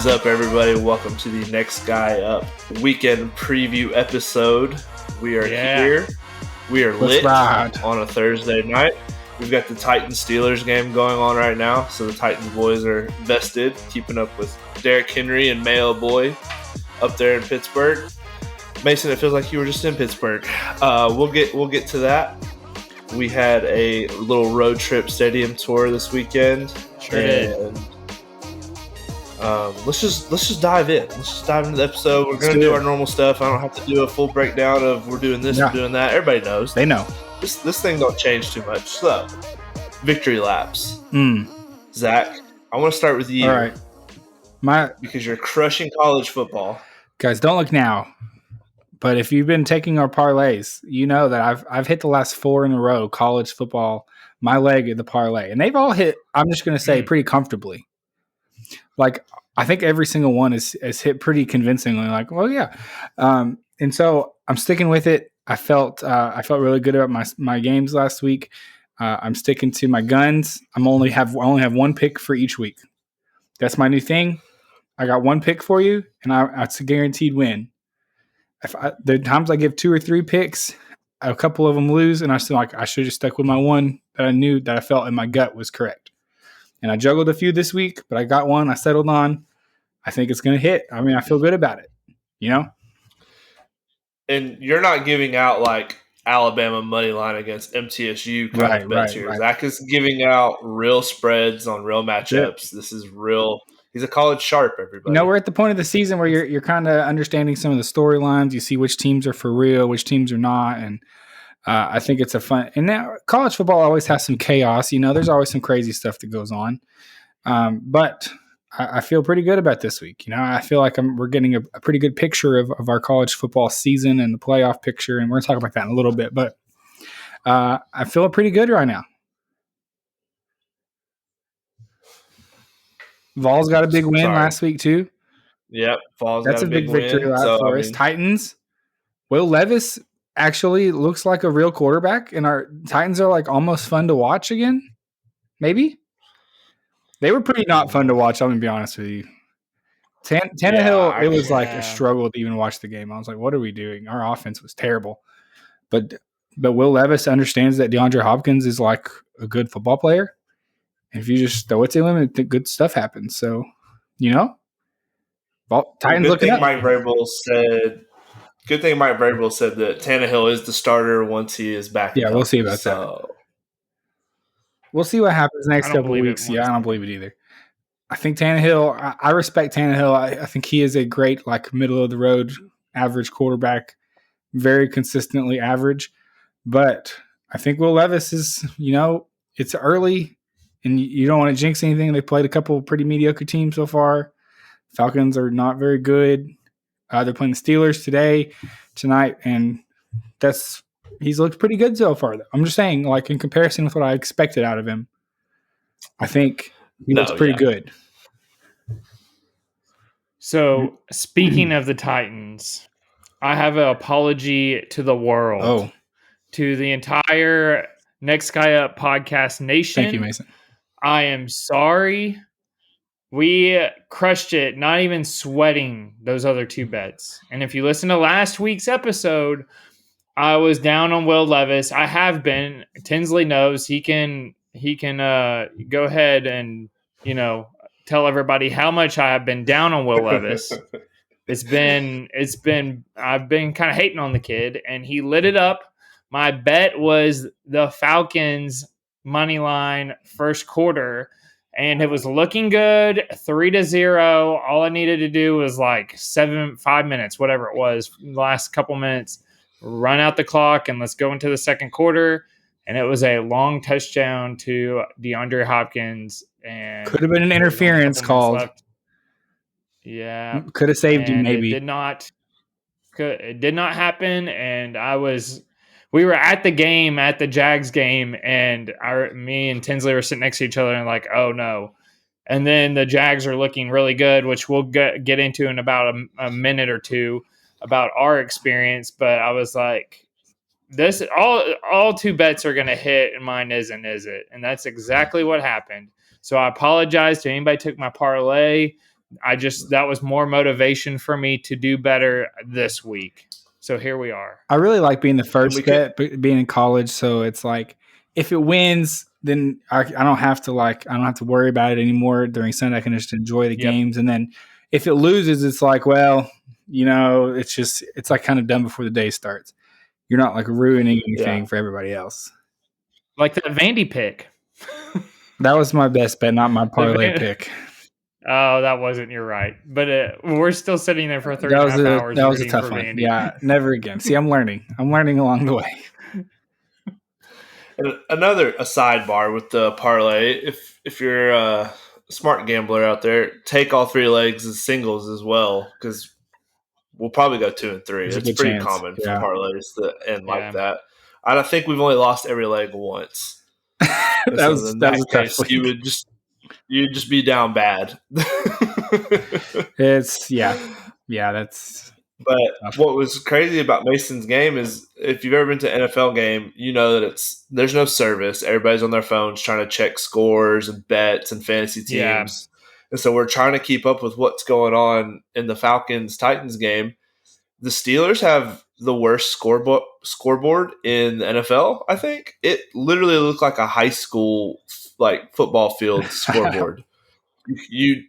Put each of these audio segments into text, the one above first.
is up, everybody? Welcome to the Next Guy Up weekend preview episode. We are here. We are lit on a Thursday night. We've got the Titans-Steelers game going on right now, so the Titans boys are vested, keeping up with Derrick Henry and Mayo Boy up there in Pittsburgh. Mason, it feels like you were just in Pittsburgh. We'll get to that. We had a little road trip stadium tour this weekend. Sure did. Let's just dive in. Let's just dive into the episode. We're going to do our normal stuff. I don't have to do a full breakdown of we're doing this, we're doing that. Everybody knows. They know. This thing don't change too much. So, victory laps. Zach, I want to start with you. All right. Because you're crushing college football. Guys, don't look now. But if you've been taking our parlays, you know that I've hit the last 4 in a row college football, my leg of the parlay. And they've all hit, I'm just going to say, pretty comfortably. Like, I think every single one is hit pretty convincingly. Like, well, yeah. And so I'm sticking with it. I felt really good about my games last week. I'm sticking to my guns. I only have one pick for each week. That's my new thing. I got one pick for you, and it's a guaranteed win. The times I give 2 or 3 picks, a couple of them lose, and I still I should have stuck with my one that I knew that I felt in my gut was correct. And I juggled a few this week, but I got one I settled on. I think it's going to hit. I mean, I feel good about it, you know? And you're not giving out like Alabama money line against MTSU kind of bets here. Zach is giving out real spreads on real matchups. This is real. He's a college sharp, everybody. You know, we're at the point of the season where you're kind of understanding some of the storylines. You see which teams are for real, which teams are not, and I think it's a fun. And now college football always has some chaos. You know, there's always some crazy stuff that goes on. But I feel pretty good about this week. You know, I feel like we're getting a pretty good picture of our college football season and the playoff picture, and we're going to talk about that in a little bit. But I feel pretty good right now. Vols got a big win last week too. Yep, Vols That's got a big victory for us. Titans. Will Levis actually looks like a real quarterback, and our Titans are like almost fun to watch again. Maybe they were pretty not fun to watch. I'm gonna be honest with you. Tannehill, it was like a struggle to even watch the game. I was like, "What are we doing?" Our offense was terrible, but Will Levis understands that DeAndre Hopkins is like a good football player. If you just throw it to him, good stuff happens. So, you know, Titans looking up. Good thing Mike Vrabel said that Tannehill is the starter once he is back. Yeah, we'll see about that. We'll see what happens next couple of weeks. Yeah, I don't believe it either. I think Tannehill, I respect Tannehill. I think he is a great, like, middle-of-the-road average quarterback, very consistently average. But I think Will Levis is, you know, it's early. And you don't want to jinx anything. They played a couple of pretty mediocre teams so far. Falcons are not very good. They're playing the Steelers tonight, and he's looked pretty good so far. I'm just saying, like in comparison with what I expected out of him, I think he looks pretty good. So speaking of the Titans, I have an apology to the world, to the entire Next Guy Up podcast nation. Thank you, Mason. I am sorry. We crushed it, not even sweating those other 2 bets. And if you listen to last week's episode, I was down on Will Levis. I have been. Tinsley knows he can go ahead and, you know, tell everybody how much I have been down on Will Levis. I've been kind of hating on the kid, and he lit it up. My bet was the Falcons money line first quarter, and it was looking good, 3-0. All I needed to do was like 5 minutes, whatever it was, last couple minutes, run out the clock, and let's go into the second quarter. And it was a long touchdown to DeAndre Hopkins, and could have been an interference called. Left. Yeah, could have saved you. Maybe it did not happen, and we were at the game, at the Jags game, and me and Tinsley were sitting next to each other and like, oh no. And then the Jags are looking really good, which we'll get into in about a minute or two about our experience. But I was like, this all 2 bets are going to hit and mine isn't, is it? And that's exactly what happened. So I apologize to anybody who took my parlay. that was more motivation for me to do better this week. So here we are. I really like being the first bet, being in college. So it's like, if it wins, then I don't have to worry about it anymore during Sunday. I can just enjoy the games. And then if it loses, it's like, well, it's like kind of done before the day starts. You're not like ruining anything for everybody else. Like that Vandy pick. That was my best bet, not my parlay pick. Oh, that wasn't. You're right. But we're still sitting there for 3.5 hours. That was a tough one. Yeah, never again. See, I'm learning. I'm learning along the way. And a sidebar with the parlay. If you're a smart gambler out there, take all 3 legs as singles as well, because we'll probably go 2 and 3. It's pretty common for parlays to end like that. I think we've only lost every leg once. that was tough. You'd just be down bad. That's. But what was crazy about Mason's game is, if you've ever been to an NFL game, you know that there's no service. Everybody's on their phones trying to check scores and bets and fantasy teams. Yeah. And so we're trying to keep up with what's going on in the Falcons-Titans game. The Steelers have the worst scoreboard in the NFL, I think. It literally looked like a high school football field scoreboard.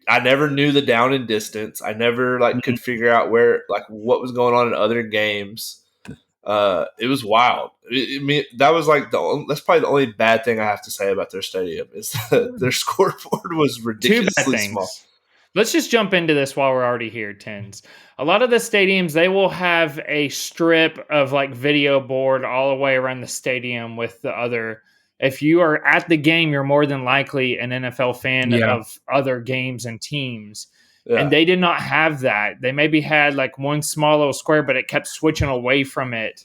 I never knew the down and distance. I never could figure out what was going on in other games. It was wild. That was that's probably the only bad thing I have to say about their stadium is that their scoreboard was ridiculously small. Let's just jump into this while we're already here, Tens. A lot of the stadiums, they will have a strip of video board all the way around the stadium with the other. If you are at the game, you're more than likely an NFL fan of other games and teams. Yeah. And they did not have that. They maybe had one small little square, but it kept switching away from it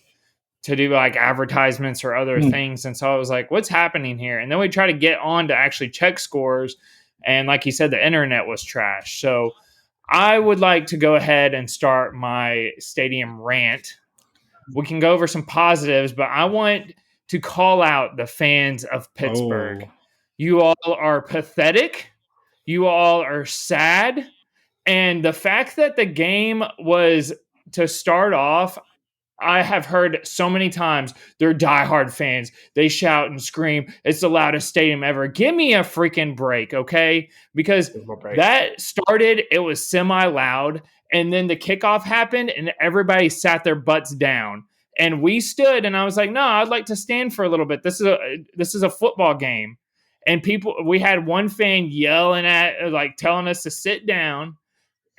to do advertisements or other things. And so I was like, what's happening here? And then we try to get on to actually check scores. And like you said, the internet was trash. So I would like to go ahead and start my stadium rant. We can go over some positives, but I want to call out the fans of Pittsburgh. Oh. You all are pathetic. You all are sad. And the fact that the game was to start off, I have heard so many times, they're diehard fans. They shout and scream. It's the loudest stadium ever. Give me a freaking break, okay? Because that started, it was semi-loud, and then the kickoff happened, and everybody sat their butts down. And we stood, and I was like, no, I'd like to stand for a little bit. This is a football game. And we had one fan yelling telling us to sit down.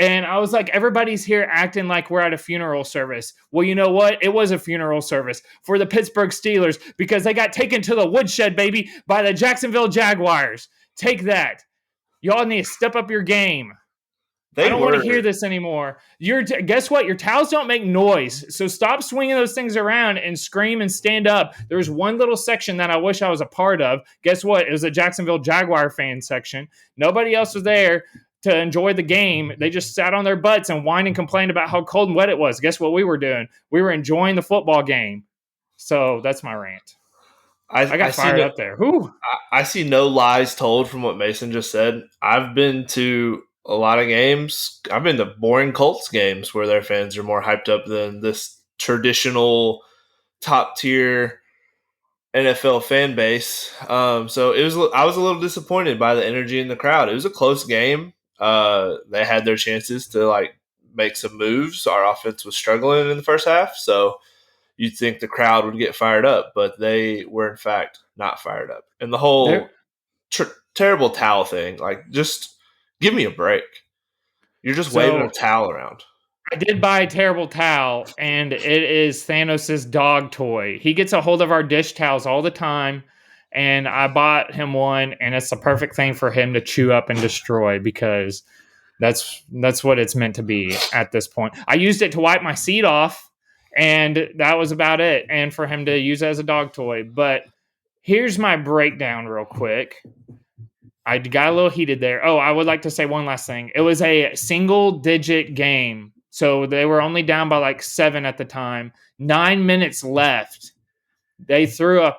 And I was like, everybody's here acting like we're at a funeral service. Well, you know what? It was a funeral service for the Pittsburgh Steelers because they got taken to the woodshed, baby, by the Jacksonville Jaguars. Take that. Y'all need to step up your game. I don't want to hear this anymore. Guess what? Your towels don't make noise. So stop swinging those things around and scream and stand up. There's one little section that I wish I was a part of. Guess what? It was a Jacksonville Jaguar fan section. Nobody else was there to enjoy the game. They just sat on their butts and whined and complained about how cold and wet it was. Guess what we were doing? We were enjoying the football game. So that's my rant. I got fired up there. I see no lies told from what Mason just said. I've been to a lot of games. I've been to boring Colts games where their fans are more hyped up than this traditional top tier NFL fan base. So I was a little disappointed by the energy in the crowd. It was a close game. They had their chances to make some moves. Our offense was struggling in the first half, so you'd think the crowd would get fired up, but they were in fact not fired up. And the whole terrible towel thing, just give me a break. You're just waving a towel around. I did buy a terrible towel, and it is Thanos' dog toy. He gets a hold of our dish towels all the time, and I bought him one, and it's the perfect thing for him to chew up and destroy because that's what it's meant to be at this point. I used it to wipe my seat off, and that was about it, and for him to use it as a dog toy. But here's my breakdown real quick. I got a little heated there. Oh, I would like to say one last thing. It was a single-digit game. So they were only down by 7 at the time. 9 minutes left. They threw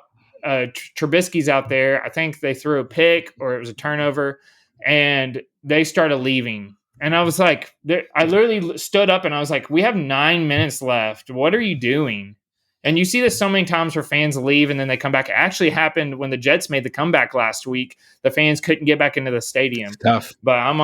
Trubisky's out there. I think they threw a pick or it was a turnover, and they started leaving. And I was like, I literally stood up and I was like, we have 9 minutes left. What are you doing? And you see this so many times where fans leave and then they come back. It actually happened when the Jets made the comeback last week. The fans couldn't get back into the stadium. It's tough. But I'm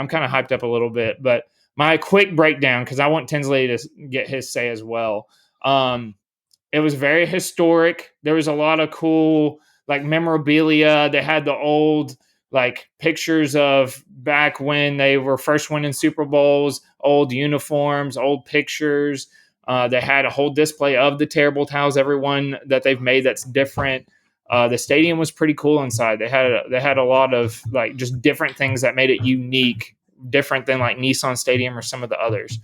kind of hyped up a little bit. But my quick breakdown, because I want Tinsley to get his say as well. It was very historic. There was a lot of cool like memorabilia. They had the old like pictures of back when they were first winning Super Bowls, old uniforms, old pictures. They had a whole display of the terrible towels, everyone that they've made that's different. The stadium was pretty cool inside. They had a lot of like just different things that made it unique, different than like Nissan Stadium or some of the others.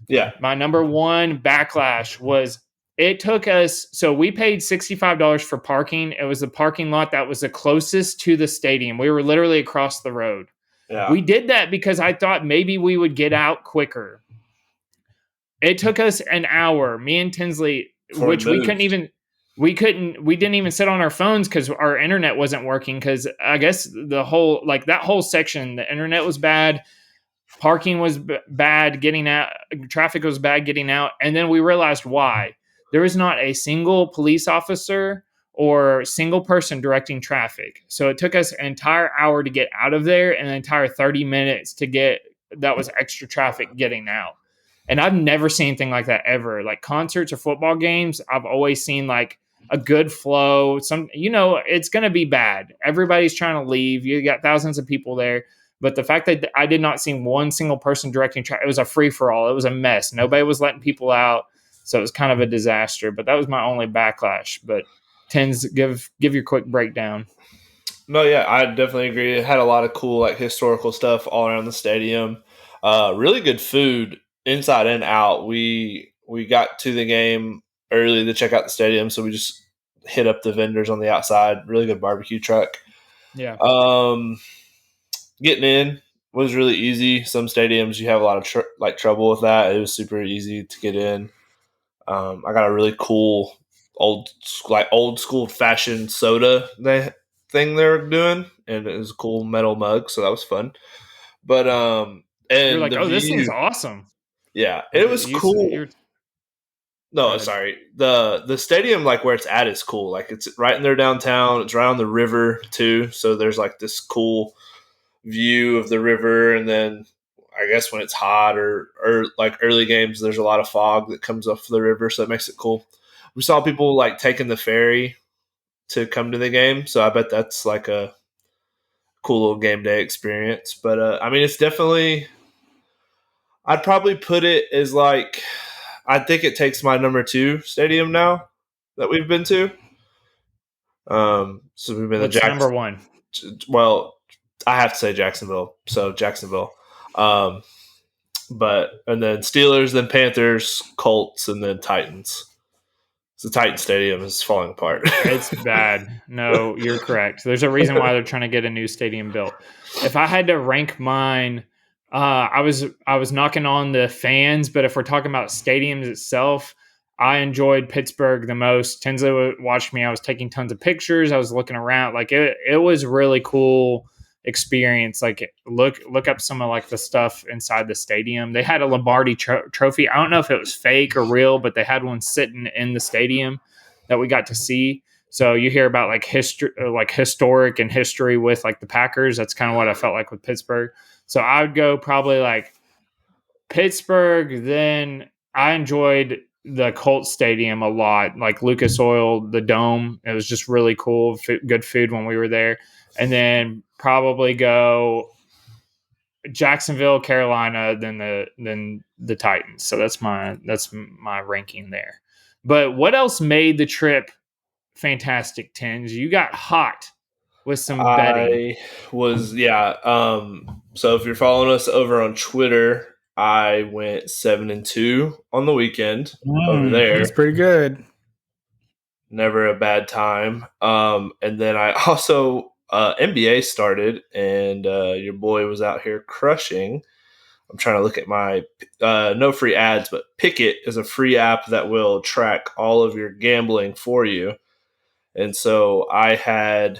Yeah. My number one backlash was it took us, so we paid $65 for parking. It was the parking lot that was the closest to the stadium. We were literally across the road. Yeah. We did that because I thought maybe we would get out quicker. It took us an hour, me and Tinsley, which we didn't even sit on our phones because our internet wasn't working. Because I guess that whole section, the internet was bad. Parking was bad getting out. Traffic was bad getting out. And then we realized why. There is not a single police officer or single person directing traffic. So it took us an entire hour to get out of there and an entire 30 minutes to get, that was extra traffic getting out. And I've never seen anything like that ever. Like concerts or football games, I've always seen like a good flow. It's going to be bad. Everybody's trying to leave. You got thousands of people there. But the fact that I did not see one single person directing traffic, it was a free-for-all. It was a mess. Nobody was letting people out. So it was kind of a disaster. But that was my only backlash. But Tens, give your quick breakdown. No, yeah, I definitely agree. It had a lot of cool like historical stuff all around the stadium. Really good food inside and out. We got to the game early to check out the stadium, so we just hit up the vendors on the outside. Really good barbecue truck. Yeah. Getting in was really easy. Some stadiums you have a lot of trouble with that. It was super easy to get in. I got a really cool old school fashioned soda thing they were doing, and it was a cool metal mug, so that was fun. But and you're like, this thing's awesome. Yeah, it was cool. No, sorry. The stadium, like where it's at, is cool. Like it's right in there downtown. It's right on the river too, so there's like this cool view of the river. And then I guess when it's hot or like early games, there's a lot of fog that comes off the river, so it makes it cool. We saw people like taking the ferry to come to the game, so I bet that's like a cool little game day experience. But I mean, it's definitely, I'd probably put it as like, I think it takes my number 2 stadium now that we've been to. So we've been to number 1. Well, I have to say Jacksonville. So Jacksonville. And then Steelers, then Panthers, Colts, and then Titans. So the Titan Stadium is falling apart. It's bad. No, you're correct. There's a reason why they're trying to get a new stadium built. If I had to rank mine, I was knocking on the fans, but if we're talking about stadiums itself, I enjoyed Pittsburgh the most. Tinsley watched me. I was taking tons of pictures. I was looking around. Like it was really cool experience. Like look up some of like the stuff inside the stadium. They had a Lombardi trophy. I don't know if it was fake or real, but they had one sitting in the stadium that we got to see. So you hear about like history, like historic and history with like the Packers. That's kind of what I felt like with Pittsburgh. So I would go probably like Pittsburgh. Then I enjoyed the Colts Stadium a lot, like Lucas Oil, the dome. It was just really cool. Good food when we were there. And then probably go Jacksonville, Carolina, then the Titans. So that's my ranking there. But what else made the trip fantastic, Tins? You got hot with some betting. So if you're following us over on Twitter, I went 7-2 on the weekend over there. That's pretty good. Never a bad time. And then I also NBA started, and your boy was out here crushing. I'm trying to look at my no free ads, but Pickett is a free app that will track all of your gambling for you. And so I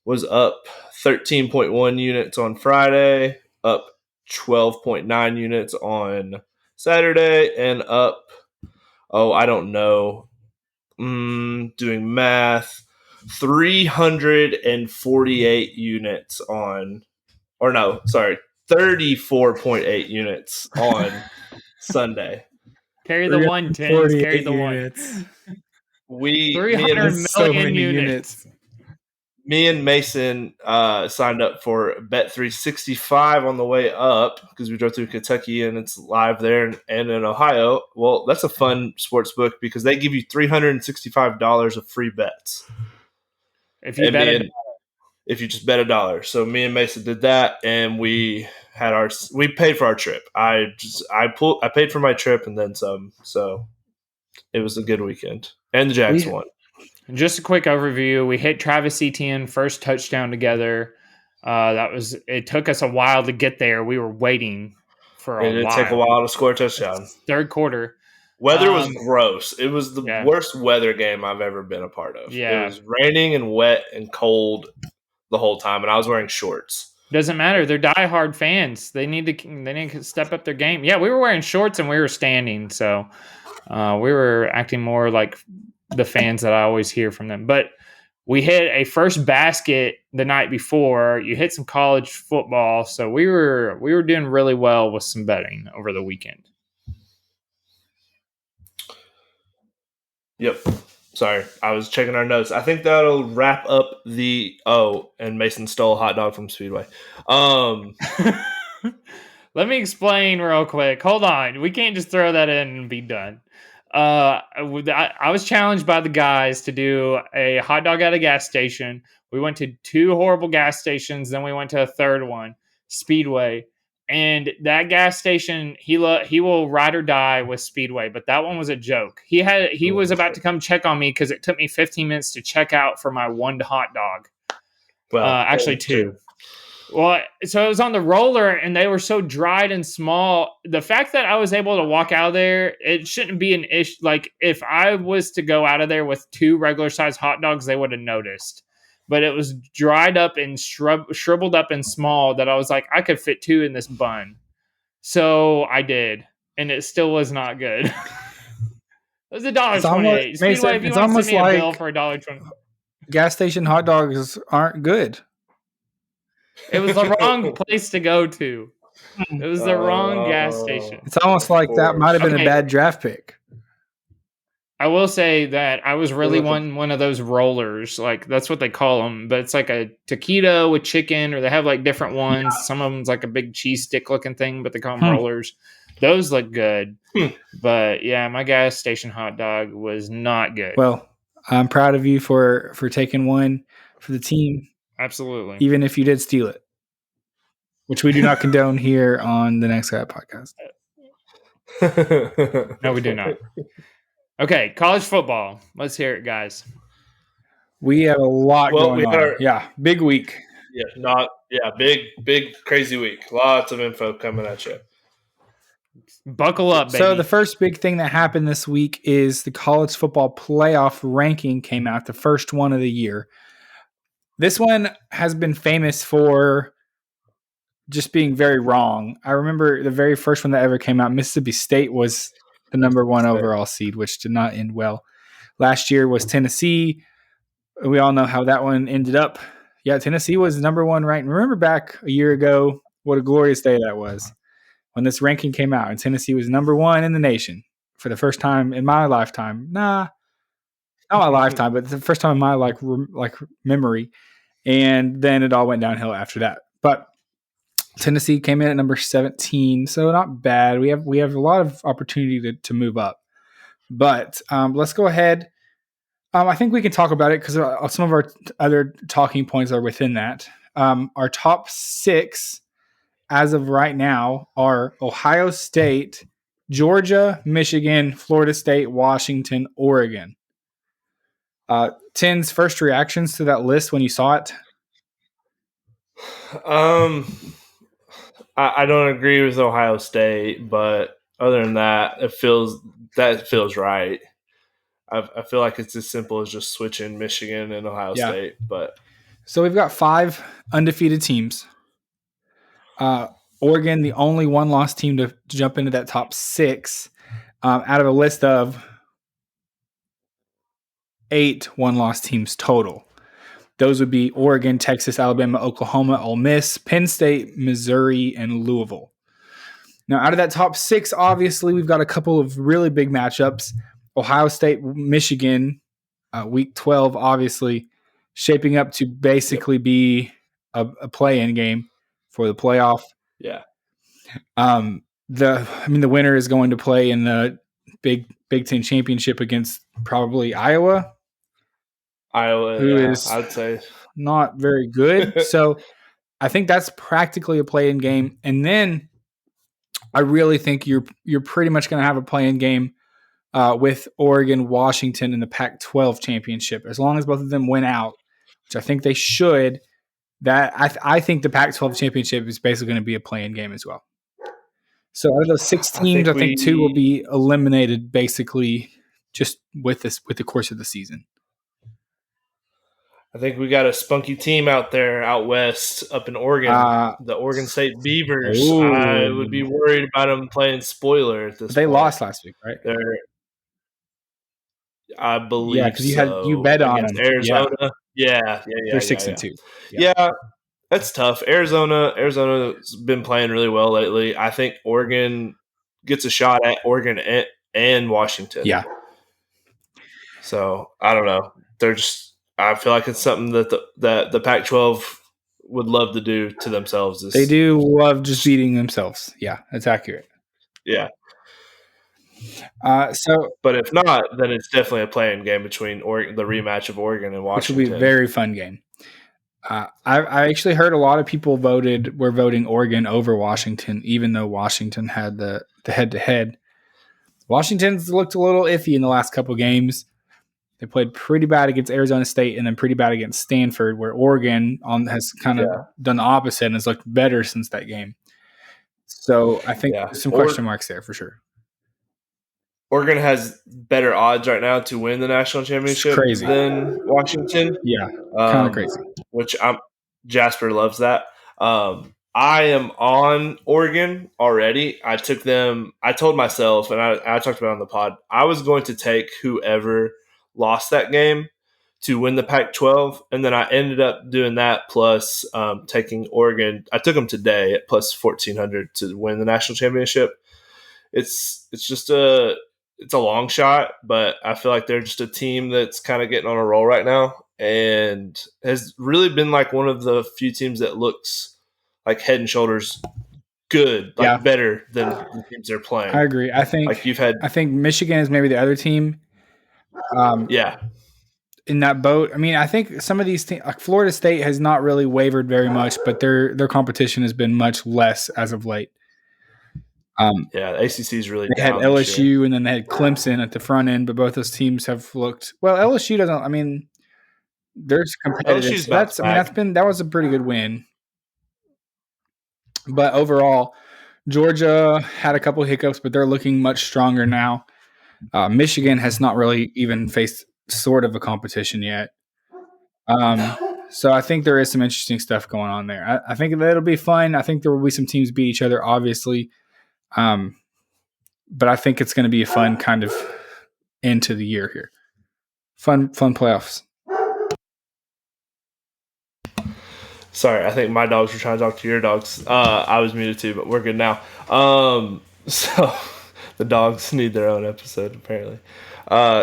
was up 13.1 units on Friday, up 12.9 units on Saturday, and up, I don't know, doing math, 348 units on, 34.8 units on Sunday. Carry the 110s, carry the units. Me and Mason signed up for Bet365 on the way up because we drove through Kentucky and it's live there and in Ohio. Well, that's a fun sports book because they give you $365 of free bets. If you just bet $1. So me and Mason did that, and we paid for our trip. I paid for my trip and then some. So it was a good weekend, and the Jags won. Just a quick overview. We hit Travis Etienne first touchdown together. It took us a while to get there. We were waiting for a while. It did take a while to score a touchdown. Third quarter. Weather was gross. It was the worst weather game I've ever been a part of. Yeah. It was raining and wet and cold the whole time, and I was wearing shorts. Doesn't matter. They're diehard fans. They need to step up their game. Yeah, we were wearing shorts and we were standing, so we were acting more like the fans that I always hear from them. But we hit a first basket the night before. You hit some college football, so we were doing really well with some betting over the weekend. Yep. Sorry, I was checking our notes. I think that'll wrap up and Mason stole a hot dog from Speedway. Let me explain real quick. Hold on. We can't just throw that in and be done. I was challenged by the guys to do a hot dog at a gas station. We went to 2 horrible gas stations. Then we went to a third one, Speedway. And that gas station, he will ride or die with Speedway, but that one was a joke. He was about to come check on me because it took me 15 minutes to check out for my 1 hot dog. Well, actually 2. Well, so it was on the roller, and they were so dried and small. The fact that I was able to walk out of there, it shouldn't be an issue. Like, if I was to go out of there with 2 regular-sized hot dogs, they would have noticed. But it was dried up and shriveled up and small that I was like, I could fit 2 in this bun. So I did, and it still was not good. It was $1.28. Speedway, if you want to send me a bill for $1.20. Gas station hot dogs aren't good. It was the wrong place to go to. It was the wrong gas station. It's almost like that might have been a bad draft pick. I will say that I was really one of those rollers. Like, that's what they call them. But it's like a taquito with chicken, or they have like different ones. Yeah. Some of them's like a big cheese stick looking thing, but they call them rollers. Those look good. But yeah, my gas station hot dog was not good. Well, I'm proud of you for taking one for the team. Absolutely. Even if you did steal it, which we do not condone here on the Next Guy podcast. No, we do not. Okay, college football. Let's hear it, guys. We have a lot going on. Big week. Big, crazy week. Lots of info coming at you. Buckle up, baby. So the first big thing that happened this week is the college football playoff ranking came out, the first one of the year. This one has been famous for just being very wrong. I remember the very first one that ever came out, Mississippi State was the number 1 overall seed, which did not end well. Last year was Tennessee. We all know how that one ended up. Yeah, Tennessee was number 1 ranked. Remember back a year ago, what a glorious day that was when this ranking came out, and Tennessee was number 1 in the nation for the first time in my lifetime. Not my lifetime, but the first time in my memory. And then it all went downhill after that. But Tennessee came in at number 17, so not bad. We have a lot of opportunity to move up. But let's go ahead. I think we can talk about it because some of our other talking points are within that. Our top 6 as of right now are Ohio State, Georgia, Michigan, Florida State, Washington, Oregon. Tim's first reactions to that list when you saw it? I don't agree with Ohio State, but other than that, it feels right. I feel like it's as simple as just switching Michigan and Ohio State. But so we've got 5 undefeated teams. Oregon, the only one-loss team to jump into that top 6 out of a list of 8 one-loss teams total. Those would be Oregon, Texas, Alabama, Oklahoma, Ole Miss, Penn State, Missouri, and Louisville. Now, out of that top 6, obviously, we've got a couple of really big matchups. Ohio State, Michigan, week 12, obviously, shaping up to basically be a play-in game for the playoff. Yeah. The winner is going to play in the Big Ten championship against probably Iowa. Who is, I'd say, not very good. So I think that's practically a play-in game. And then I really think you're pretty much going to have a play-in game with Oregon, Washington in the Pac-12 championship. As long as both of them win out, which I think they should, that I think the Pac-12 championship is basically going to be a play-in game as well. So out of those 6 teams, I think 2 will be eliminated basically just with the course of the season. I think we got a spunky team out there out west up in Oregon, the Oregon State Beavers. Ooh. I would be worried about them playing spoiler at this They point. lost last week, right? I believe because you bet on them. Arizona. Yeah. They're 6-2. Yeah, that's tough. Arizona's been playing really well lately. I think Oregon gets a shot at Oregon and Washington. Yeah. So I don't know. I feel like it's something that the Pac-12 would love to do to themselves. They do love just beating themselves. Yeah, that's accurate. Yeah. But if not, then it's definitely a play-in game between the rematch of Oregon and Washington, which will be a very fun game. I actually heard a lot of people were voting Oregon over Washington, even though Washington had the head-to-head. Washington's looked a little iffy in the last couple games. They played pretty bad against Arizona State and then pretty bad against Stanford, where Oregon has kind of done the opposite and has looked better since that game. So I think there's some question marks there for sure. Oregon has better odds right now to win the national championship than Washington. Yeah, kind of crazy. Which Jasper loves that. I am on Oregon already. I took them. I told myself, and I talked about it on the pod, I was going to take whoever lost that game to win the Pac-12, and then I ended up doing that plus taking Oregon. I took them today at plus 1,400 to win the national championship. It's a long shot, but I feel like they're just a team that's kind of getting on a roll right now and has really been like one of the few teams that looks like head and shoulders good, better than the teams they're playing. I agree. I think I think Michigan is maybe the other team. In that boat. I mean, I think some of these teams, like Florida State, has not really wavered very much, but their competition has been much less as of late. The ACC is really they down had LSU and then they had Clemson at the front end, but both those teams have looked well. LSU doesn't. I mean, there's competitive. So that was a pretty good win. But overall, Georgia had a couple of hiccups, but they're looking much stronger now. Michigan has not really even faced sort of a competition yet. So I think there is some interesting stuff going on there. I think that'll be fun. I think there will be some teams beat each other, obviously. But I think it's going to be a fun kind of end to the year here. Fun playoffs. Sorry, I think my dogs were trying to talk to your dogs. I was muted too, but we're good now. So the dogs need their own episode apparently.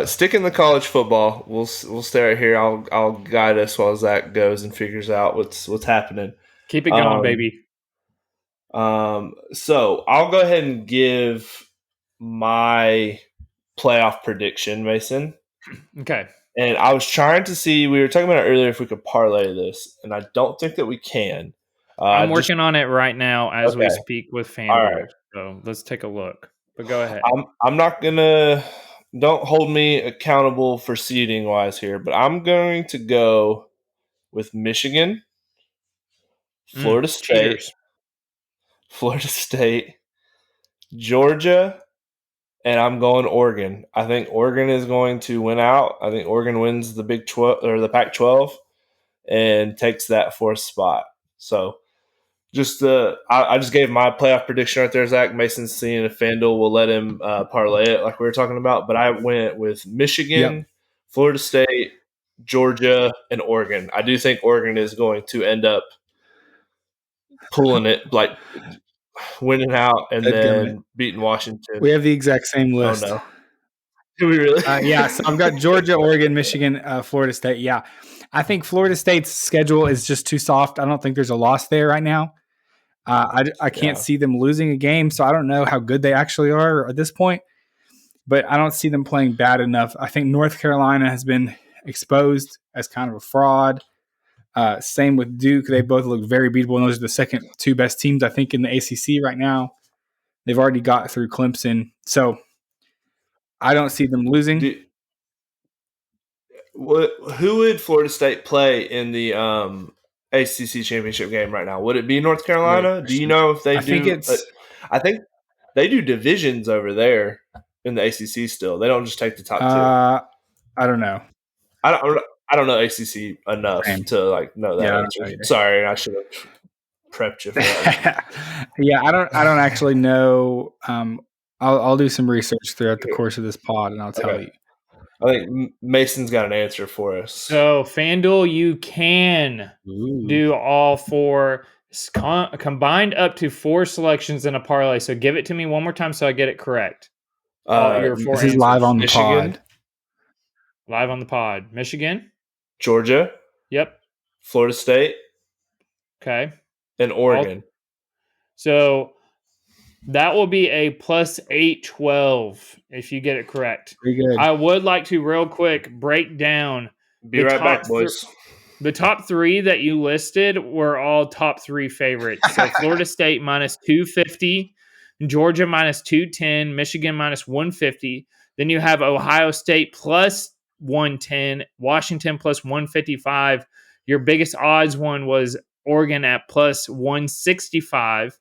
Sticking to college football, we'll stay right here. I'll guide us while Zach goes and figures out what's happening. Keep it going, baby. So I'll go ahead and give my playoff prediction, Mason. Okay. And I was trying to see, we were talking about it earlier, if we could parlay this, and I don't think that we can. I'm working on it right now as we speak with FanDuel. Right. So let's take a look. But go ahead. I'm not gonna. Don't hold me accountable for seeding wise here, but I'm going to go with Michigan, Florida State, Georgia, and I'm going Oregon. I think Oregon is going to win out. I think Oregon wins the Big 12 or the Pac-12 and takes that fourth spot. So I just gave my playoff prediction right there, Zach. Mason's seeing if FanDuel will let him parlay it like we were talking about. But I went with Michigan, Florida State, Georgia, and Oregon. I do think Oregon is going to end up pulling it, like winning out and then beating Washington. We have the exact same list. Oh, no. Do we really? Yeah, so I've got Georgia, Oregon, Michigan, Florida State. Yeah, I think Florida State's schedule is just too soft. I don't think there's a loss there right now. I can't see them losing a game, so I don't know how good they actually are at this point. But I don't see them playing bad enough. I think North Carolina has been exposed as kind of a fraud. Same with Duke. They both look very beatable, and those are the second two best teams, I think, in the ACC right now. They've already got through Clemson. So I don't see them losing. Who would Florida State play in the ACC championship game right now? Would it be North Carolina? Do you know if they do? I think they do divisions over there in the ACC still. They don't just take the top two. I don't know. I don't know ACC enough to know that answer. Sorry, I should have prepped you for that. Yeah, I don't actually know. I'll do some research throughout the course of this pod, and I'll tell you. I think Mason's got an answer for us. So, FanDuel, you can do all four combined up to 4 selections in a parlay. So, give it to me one more time so I get it correct. This is live on the pod. Live on the pod. Michigan? Georgia? Yep. Florida State? Okay. And Oregon. So, that will be a plus 812 if you get it correct. Pretty good. I would like to real quick break down. Be right back, boys. The top 3 that you listed were all top 3 favorites. So Florida State minus 250, Georgia minus 210, Michigan minus 150. Then you have Ohio State plus 110, Washington plus 155. Your biggest odds one was Oregon at plus 165.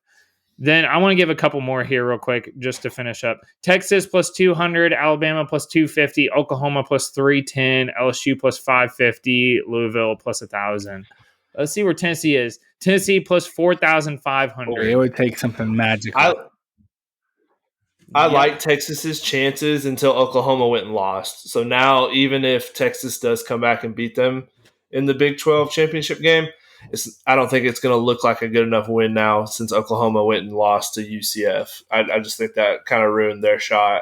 Then I want to give a couple more here real quick just to finish up. Texas plus 200, Alabama plus 250, Oklahoma plus 310, LSU plus 550, Louisville plus 1,000. Let's see where Tennessee is. Tennessee plus 4,500. It would take something magical. I like Texas's chances until Oklahoma went and lost. So now even if Texas does come back and beat them in the Big 12 championship game, I don't think it's going to look like a good enough win now since Oklahoma went and lost to UCF. I just think that kind of ruined their shot.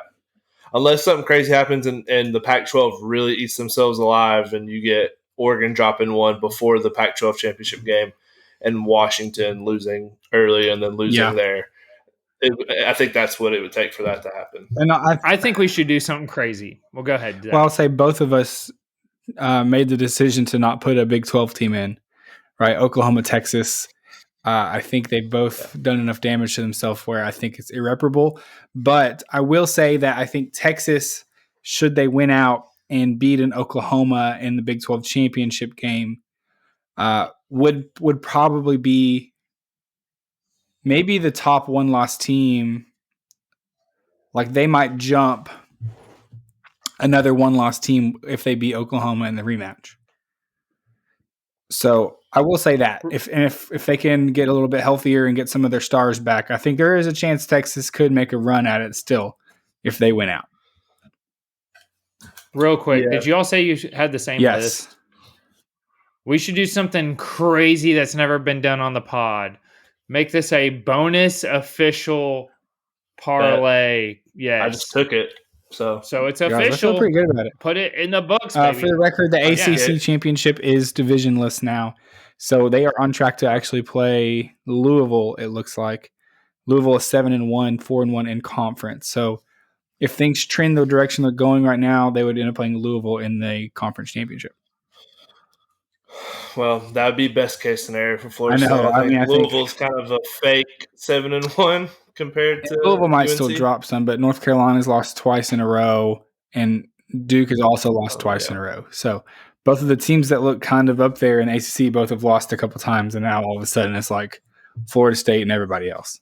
Unless something crazy happens and the Pac-12 really eats themselves alive and you get Oregon dropping one before the Pac-12 championship game and Washington losing early and then losing there. I think that's what it would take for that to happen. And I think we should do something crazy. Well, go ahead, Zach. Well, I'll say both of us made the decision to not put a Big 12 team in. Right, Oklahoma, Texas. I think they've both done enough damage to themselves where I think it's irreparable. But I will say that I think Texas, should they win out and beat an Oklahoma in the Big 12 championship game, would probably be maybe the top one-loss team. Like they might jump another one-loss team if they beat Oklahoma in the rematch. So I will say that if they can get a little bit healthier and get some of their stars back, I think there is a chance Texas could make a run at it still if they win out. Real quick, did you all say you had the same list? We should do something crazy that's never been done on the pod. Make this a bonus official parlay. Yes. I just took it. So it's official. I feel pretty good about it. Put it in the books, baby. For the record, the ACC championship is divisionless now. So they are on track to actually play Louisville, it looks like. Louisville is 7-1, 4-1 in conference. So if things trend the direction they're going right now, they would end up playing Louisville in the conference championship. Well, that would be best case scenario for Florida. I know. I think Louisville's kind of a fake 7-1 compared to Louisville might UNC. still drop some, but North Carolina's lost twice in a row, and Duke has also lost twice in a row. So both of the teams that look kind of up there in ACC both have lost a couple times, and now all of a sudden it's like Florida State and everybody else.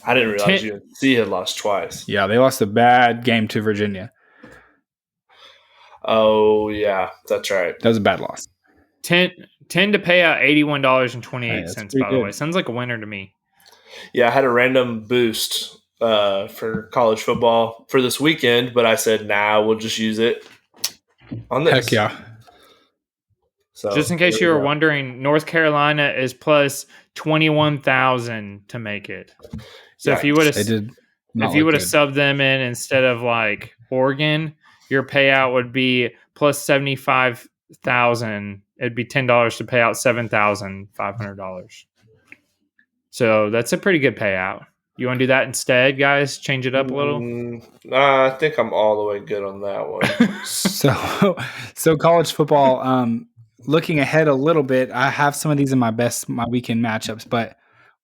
I didn't realize UNC had lost twice. Yeah, they lost a bad game to Virginia. Oh, yeah, that's right. That was a bad loss. 10 to pay out $81.28, by the way. Sounds like a winner to me. Yeah, I had a random boost for college football for this weekend, but I said, nah, we'll just use it on this. Heck yeah. So just in case you were wondering, North Carolina is plus 21,000 to make it. So if you would have subbed them in instead of like Oregon, your payout would be plus 75,000. It'd be $10 to pay out $7,500. So that's a pretty good payout. You want to do that instead, guys? Change it up a little? I think I'm all the way good on that one. So college football, looking ahead a little bit, I have some of these in my weekend matchups, but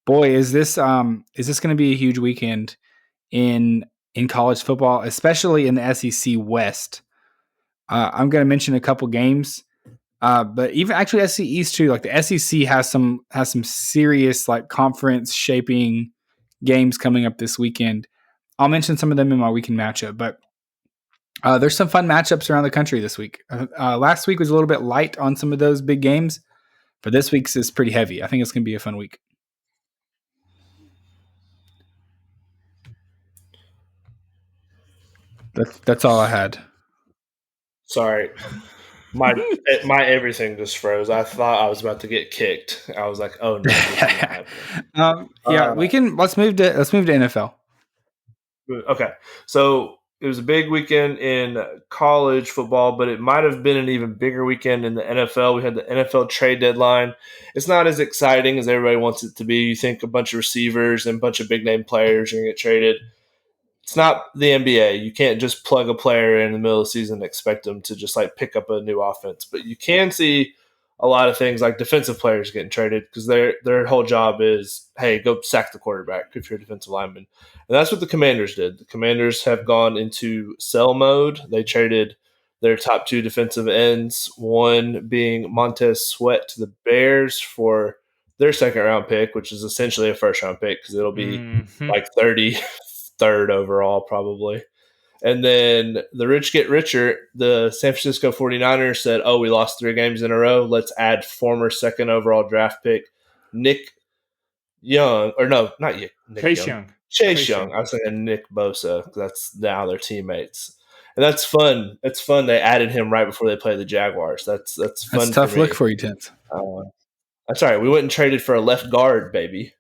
boy, is this going to be a huge weekend in college football, especially in the SEC West. I'm going to mention a couple games, but even actually SEC East too. Like the SEC has some serious like conference shaping games coming up this weekend. I'll mention some of them in my weekend matchup, but there's some fun matchups around the country this week. Last week was a little bit light on some of those big games, but this week's is pretty heavy. I think it's going to be a fun week. That's all I had. Sorry. My everything just froze. I thought I was about to get kicked. I was like, "Oh no!" Let's move to NFL. Okay, so it was a big weekend in college football, but it might have been an even bigger weekend in the NFL. We had the NFL trade deadline. It's not as exciting as everybody wants it to be. You think a bunch of receivers and a bunch of big name players are going to get traded. It's not the NBA. You can't just plug a player in the middle of the season and expect them to just like pick up a new offense. But you can see a lot of things like defensive players getting traded because their whole job is, hey, go sack the quarterback if you're a defensive lineman. And that's what the Commanders did. The Commanders have gone into sell mode. They traded their top two defensive ends, one being Montez Sweat to the Bears for their second round pick, which is essentially a first round pick because it'll be like 33rd overall probably. And then the rich get richer. The San Francisco 49ers said, oh, we lost 3 games in a row. Let's add former second overall draft pick Nick Young. Or no, not Nick Chase Young. Chase Young. I was saying Nick Bosa. That's now their teammates. And that's fun. It's fun. They added him right before they play the Jaguars. That's fun. That's a tough look for you, Tins. I'm sorry. We went and traded for a left guard, baby.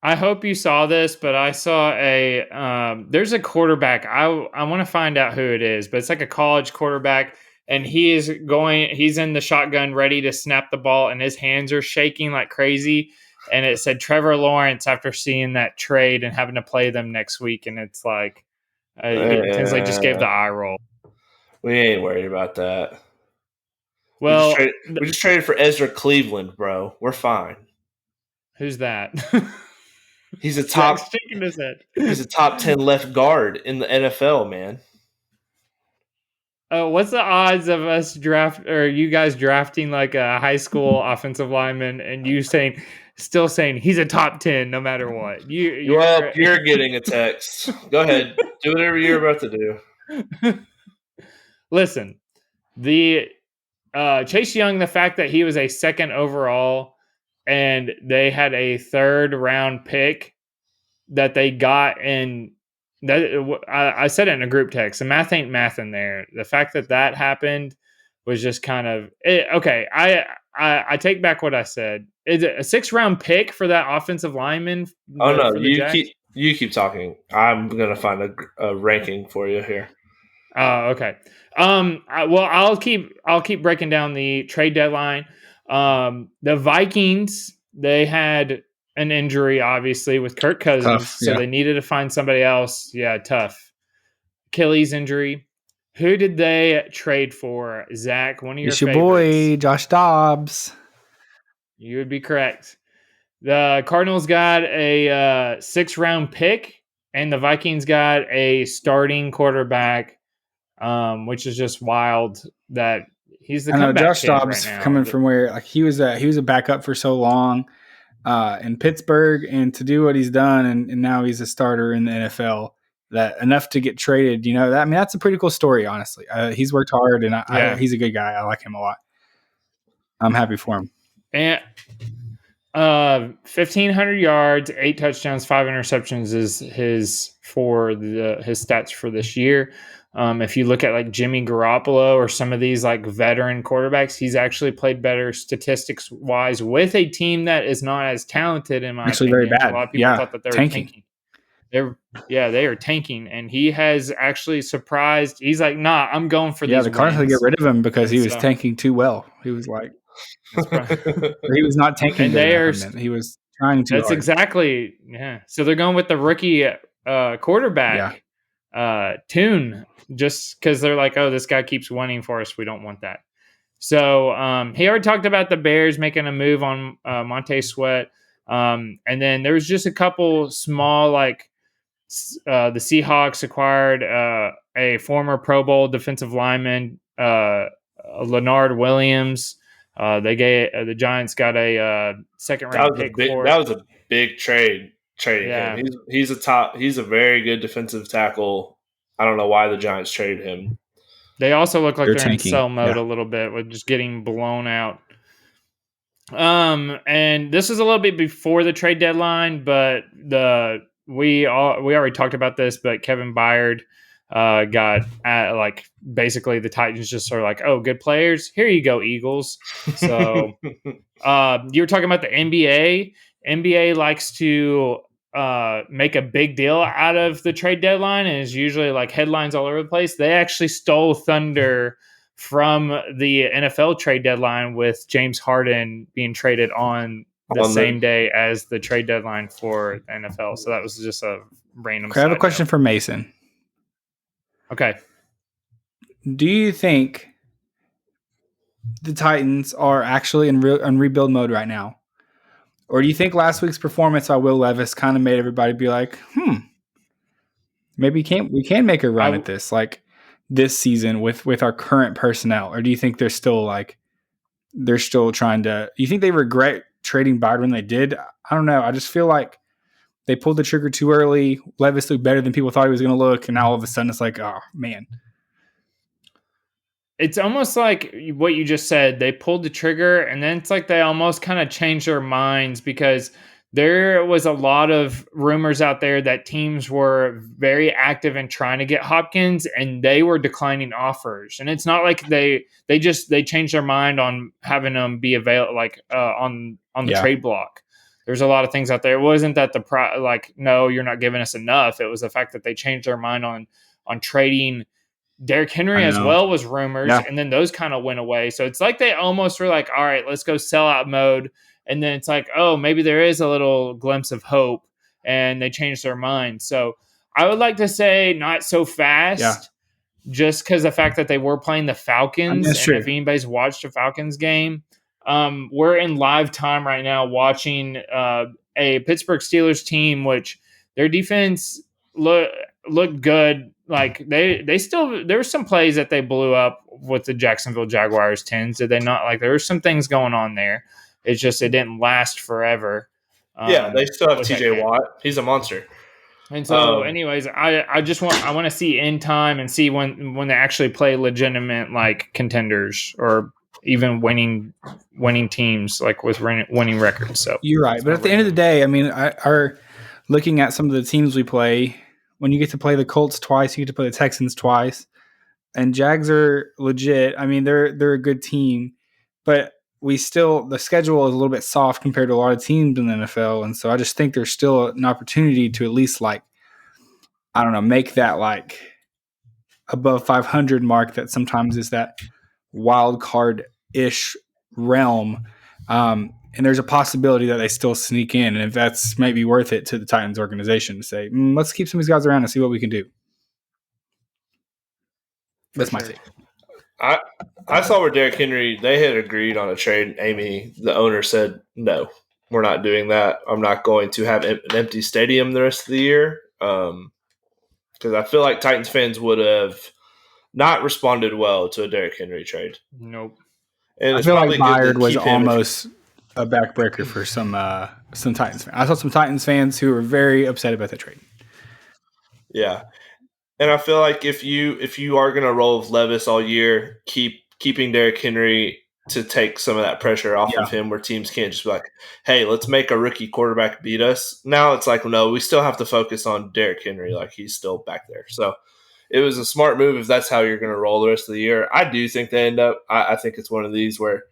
I hope you saw this, but I saw there's a quarterback. I want to find out who it is, but it's like a college quarterback, and he's in the shotgun ready to snap the ball, and his hands are shaking like crazy. And it said Trevor Lawrence after seeing that trade and having to play them next week. And it's like, Tinsley just gave the eye roll. We ain't worried about that. Well, we just traded for Ezra Cleveland, bro. We're fine. Who's that? He's a top 10 left guard in the NFL, man. What's the odds of us you guys drafting like a high school offensive lineman and you still saying he's a top 10 no matter what? You're getting a text. Go ahead. Do whatever you're about to do. Listen, the Chase Young, the fact that he was a second overall and they had a 3rd round pick that they got in that I said it in a group text. The math ain't math in there. The fact that happened was just kind of okay. I take back what I said. Is it a 6th round pick for that offensive lineman? Oh no, you keep talking. I'm gonna find a ranking for you here. Oh, okay. I'll keep breaking down the trade deadline. The Vikings, they had an injury, obviously, with Kirk Cousins, so they needed to find somebody else. Yeah, tough. Achilles injury. Who did they trade for? Zach, one of your favorites. Boy, Josh Dobbs. You would be correct. The Cardinals got a 6th round pick, and the Vikings got a starting quarterback, which is just wild that he's the comeback Josh Dobbs right now. Coming from where like he was a backup for so long in Pittsburgh, and to do what he's done, and now he's a starter in the NFL. That enough to get traded, that's a pretty cool story, honestly. He's worked hard, and he's a good guy. I like him a lot. I'm happy for him. And 1,500 yards, 8 touchdowns, 5 interceptions is his stats for this year. If you look at like Jimmy Garoppolo or some of these like veteran quarterbacks, he's actually played better statistics wise with a team that is not as talented in my opinion. Very bad. A lot of people thought that they were tanking. They are tanking, and he has actually surprised. He's like, nah, I'm going for these. Yeah, the Cardinals had to get rid of him because he was tanking too well. He was like, he was not tanking. And he was trying to. That's hard. Exactly. Yeah. So they're going with the rookie quarterback Tune, just because they're like, oh, this guy keeps winning for us. We don't want that. So he already talked about the Bears making a move on Montez Sweat. And then there was just a couple small, like the Seahawks acquired a former Pro Bowl defensive lineman, Leonard Williams. The Giants got a second-round pick for. That was a big trade. Yeah, he's a very good defensive tackle. I don't know why the Giants traded him. They also look like they're in sell mode a little bit with just getting blown out. And this is a little bit before the trade deadline, but we already talked about this, but Kevin Byard got basically the Titans just sort of like, oh, good players, here you go, Eagles. So you were talking about the NBA. NBA likes to make a big deal out of the trade deadline, and is usually like headlines all over the place. They actually stole thunder from the NFL trade deadline with James Harden being traded on the same day as the trade deadline for the NFL. So that was just a random. Okay, I have a question for Mason. Okay. Do you think the Titans are actually in rebuild mode right now? Or do you think last week's performance by Will Levis kind of made everybody be like, maybe we can make a run at this, like this season with our current personnel? Or do you think they're still trying to – you think they regret trading Byard when they did? I don't know. I just feel like they pulled the trigger too early. Levis looked better than people thought he was going to look, and now all of a sudden it's like, oh, man. It's almost like what you just said. They pulled the trigger, and then it's like they almost kind of changed their minds, because there was a lot of rumors out there that teams were very active in trying to get Hopkins, and they were declining offers. And it's not like they changed their mind on having them be available, like on the trade block. There's a lot of things out there. It wasn't that no, you're not giving us enough. It was the fact that they changed their mind on trading Derrick Henry as well, was rumors, and then those kind of went away. So it's like they almost were like, all right, let's go sellout mode. And then it's like, oh, maybe there is a little glimpse of hope, and they changed their mind. So I would like to say not so fast, just because the fact that they were playing the Falcons. And if anybody's watched a Falcons game, we're in live time right now watching a Pittsburgh Steelers team, which their defense looked good. Like they still, there were some plays that they blew up with the Jacksonville Jaguars 10s. Did they not? Like, there were some things going on there. It's just, it didn't last forever. They still have TJ Watt. He's a monster. And so anyways, I want to see in time and see when they actually play legitimate like contenders or even winning teams, like with winning records. So you're right. But at the end of the day, I mean, are looking at some of the teams we play, when you get to play the Colts twice, you get to play the Texans twice, and Jags are legit. I mean, they're a good team, but the schedule is a little bit soft compared to a lot of teams in the NFL. And so I just think there's still an opportunity to at least make that like above 500 mark that sometimes is that wild card-ish realm. And there's a possibility that they still sneak in. And if that's maybe worth it to the Titans organization to say, let's keep some of these guys around and see what we can do. That's my take. I saw where Derrick Henry, they had agreed on a trade. Amy, the owner, said, no, we're not doing that. I'm not going to have an empty stadium the rest of the year. Because I feel like Titans fans would have not responded well to a Derrick Henry trade. Nope. And I feel like Byard was almost a backbreaker for some Titans fans. I saw some Titans fans who were very upset about that trade. Yeah. And I feel like if you are going to roll with Levis all year, keeping Derrick Henry to take some of that pressure off of him, where teams can't just be like, hey, let's make a rookie quarterback beat us. Now it's like, no, we still have to focus on Derrick Henry. Like, he's still back there. So it was a smart move if that's how you're going to roll the rest of the year. I do think they end up – I think it's one of these where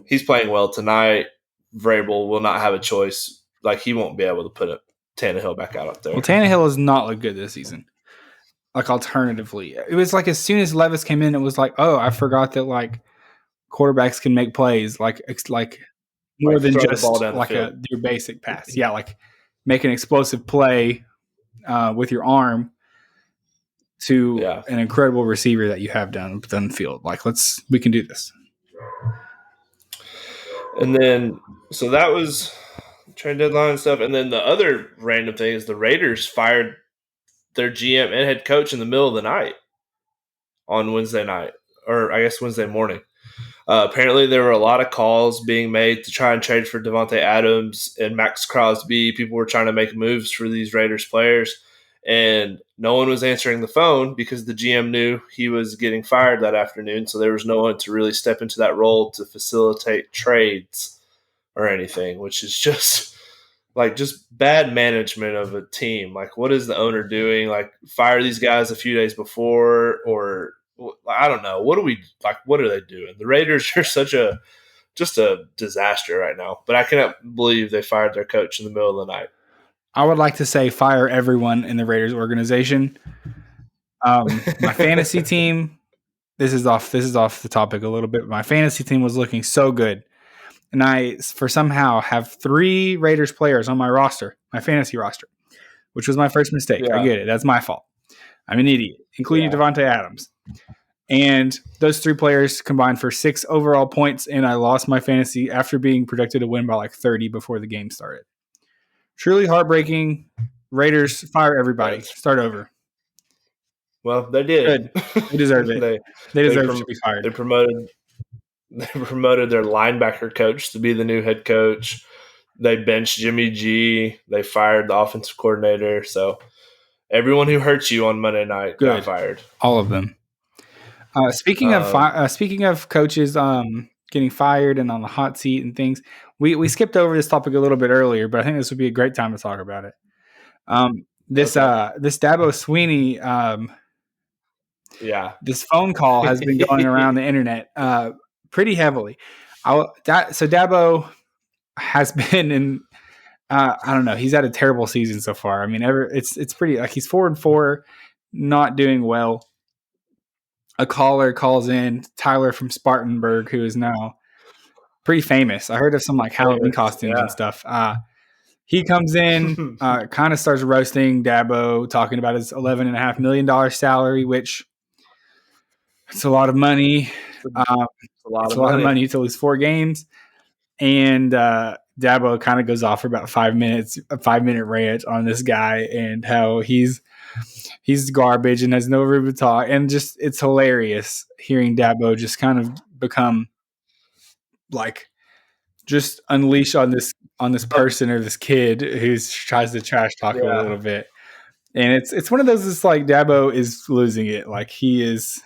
he's playing well tonight. Vrabel will not have a choice. Like, he won't be able to put Tannehill back out up there. Well, Tannehill has not looked good this season. Like, alternatively. It was like as soon as Levis came in, it was like, oh, I forgot that, like, quarterbacks can make plays like more than just like your basic pass. Yeah, like make an explosive play with your arm to an incredible receiver that you have down the field. Like, we can do this. And then, so that was trade deadline and stuff. And then the other random thing is the Raiders fired their GM and head coach in the middle of the night on Wednesday night, or I guess Wednesday morning. Apparently, there were a lot of calls being made to try and trade for Devontae Adams and Max Crosby. People were trying to make moves for these Raiders players, and no one was answering the phone because the GM knew he was getting fired that afternoon, so there was no one to really step into that role to facilitate trades or anything, which is just bad management of a team. Like, what is the owner doing? Like, fire these guys a few days before, or I don't know. What are they doing? The Raiders are just a disaster right now. But I cannot believe they fired their coach in the middle of the night. I would like to say fire everyone in the Raiders organization. My fantasy team, this is off the topic a little bit. My fantasy team was looking so good. And I, for somehow, have 3 Raiders players on my roster, my fantasy roster, which was my first mistake. Yeah. I get it. That's my fault. I'm an idiot, including Devontae Adams. And those 3 players combined for 6 overall points, and I lost my fantasy after being projected to win by like 30 before the game started. Truly heartbreaking. Raiders, fire everybody. Start over. Well, they did. Good. They deserve it. they deserve to be fired. They promoted their linebacker coach to be the new head coach. They benched Jimmy G. They fired the offensive coordinator. So everyone who hurt you on Monday night got fired. All of them. Speaking of coaches getting fired and on the hot seat and things, we skipped over this topic a little bit earlier, but I think this would be a great time to talk about it. This Dabo Swinney, this phone call has been going around the internet pretty heavily. So Dabo has been in. I don't know. He's had a terrible season so far. I mean, it's pretty like he's 4-4, not doing well. A caller calls in, Tyler from Spartanburg, who is now pretty famous. I heard of some like Halloween costumes and stuff. He comes in, kind of starts roasting Dabo, talking about his $11.5 million salary, which it's a lot of money. It's a lot of money to lose 4 games. And Dabo kind of goes off for about 5 minutes, a 5-minute rant on this guy and how he's garbage and has no room to talk. And just, it's hilarious hearing Dabo just kind of become like, just unleash on this person or this kid who tries to trash talk him a little bit. And it's one of those, it's like Dabo is losing it. Like he's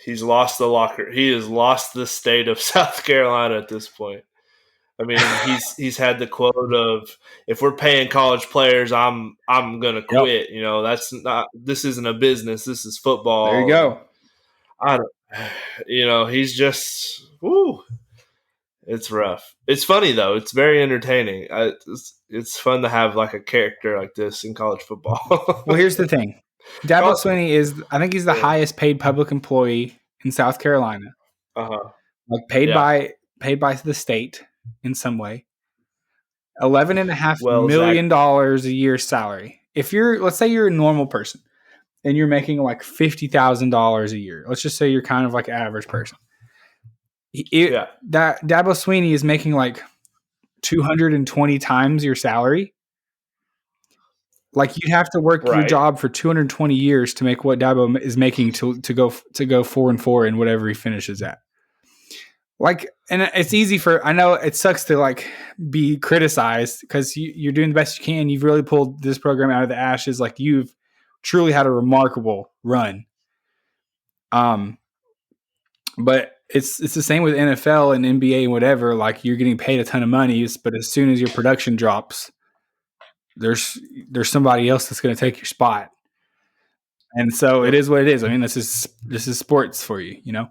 lost the locker. He has lost the state of South Carolina at this point. I mean, he's had the quote of, if we're paying college players, I'm gonna quit. Yep. This isn't a business. This is football. There you go. He's just, it's rough. It's funny though. It's very entertaining. It's fun to have like a character like this in college football. Well, here's the thing. Dabo Swinney I think he's the highest paid public employee in South Carolina. Like paid by the state in some way. $11.5 million a year salary. If let's say you're a normal person and you're making like $50,000 a year. Let's just say you're kind of like an average person. That Dabo Swinney is making like 220 times your salary. Like you'd have to work your job for 220 years to make what Dabo is making to go 4-4 in whatever he finishes at. Like, and it's easy I know it sucks to like be criticized because you're doing the best you can. You've really pulled this program out of the ashes. Like you've truly had a remarkable run. But it's the same with NFL and NBA and whatever. Like, you're getting paid a ton of money, but as soon as your production drops, there's somebody else that's going to take your spot. And so it is what it is. I mean, this is sports for you, you know?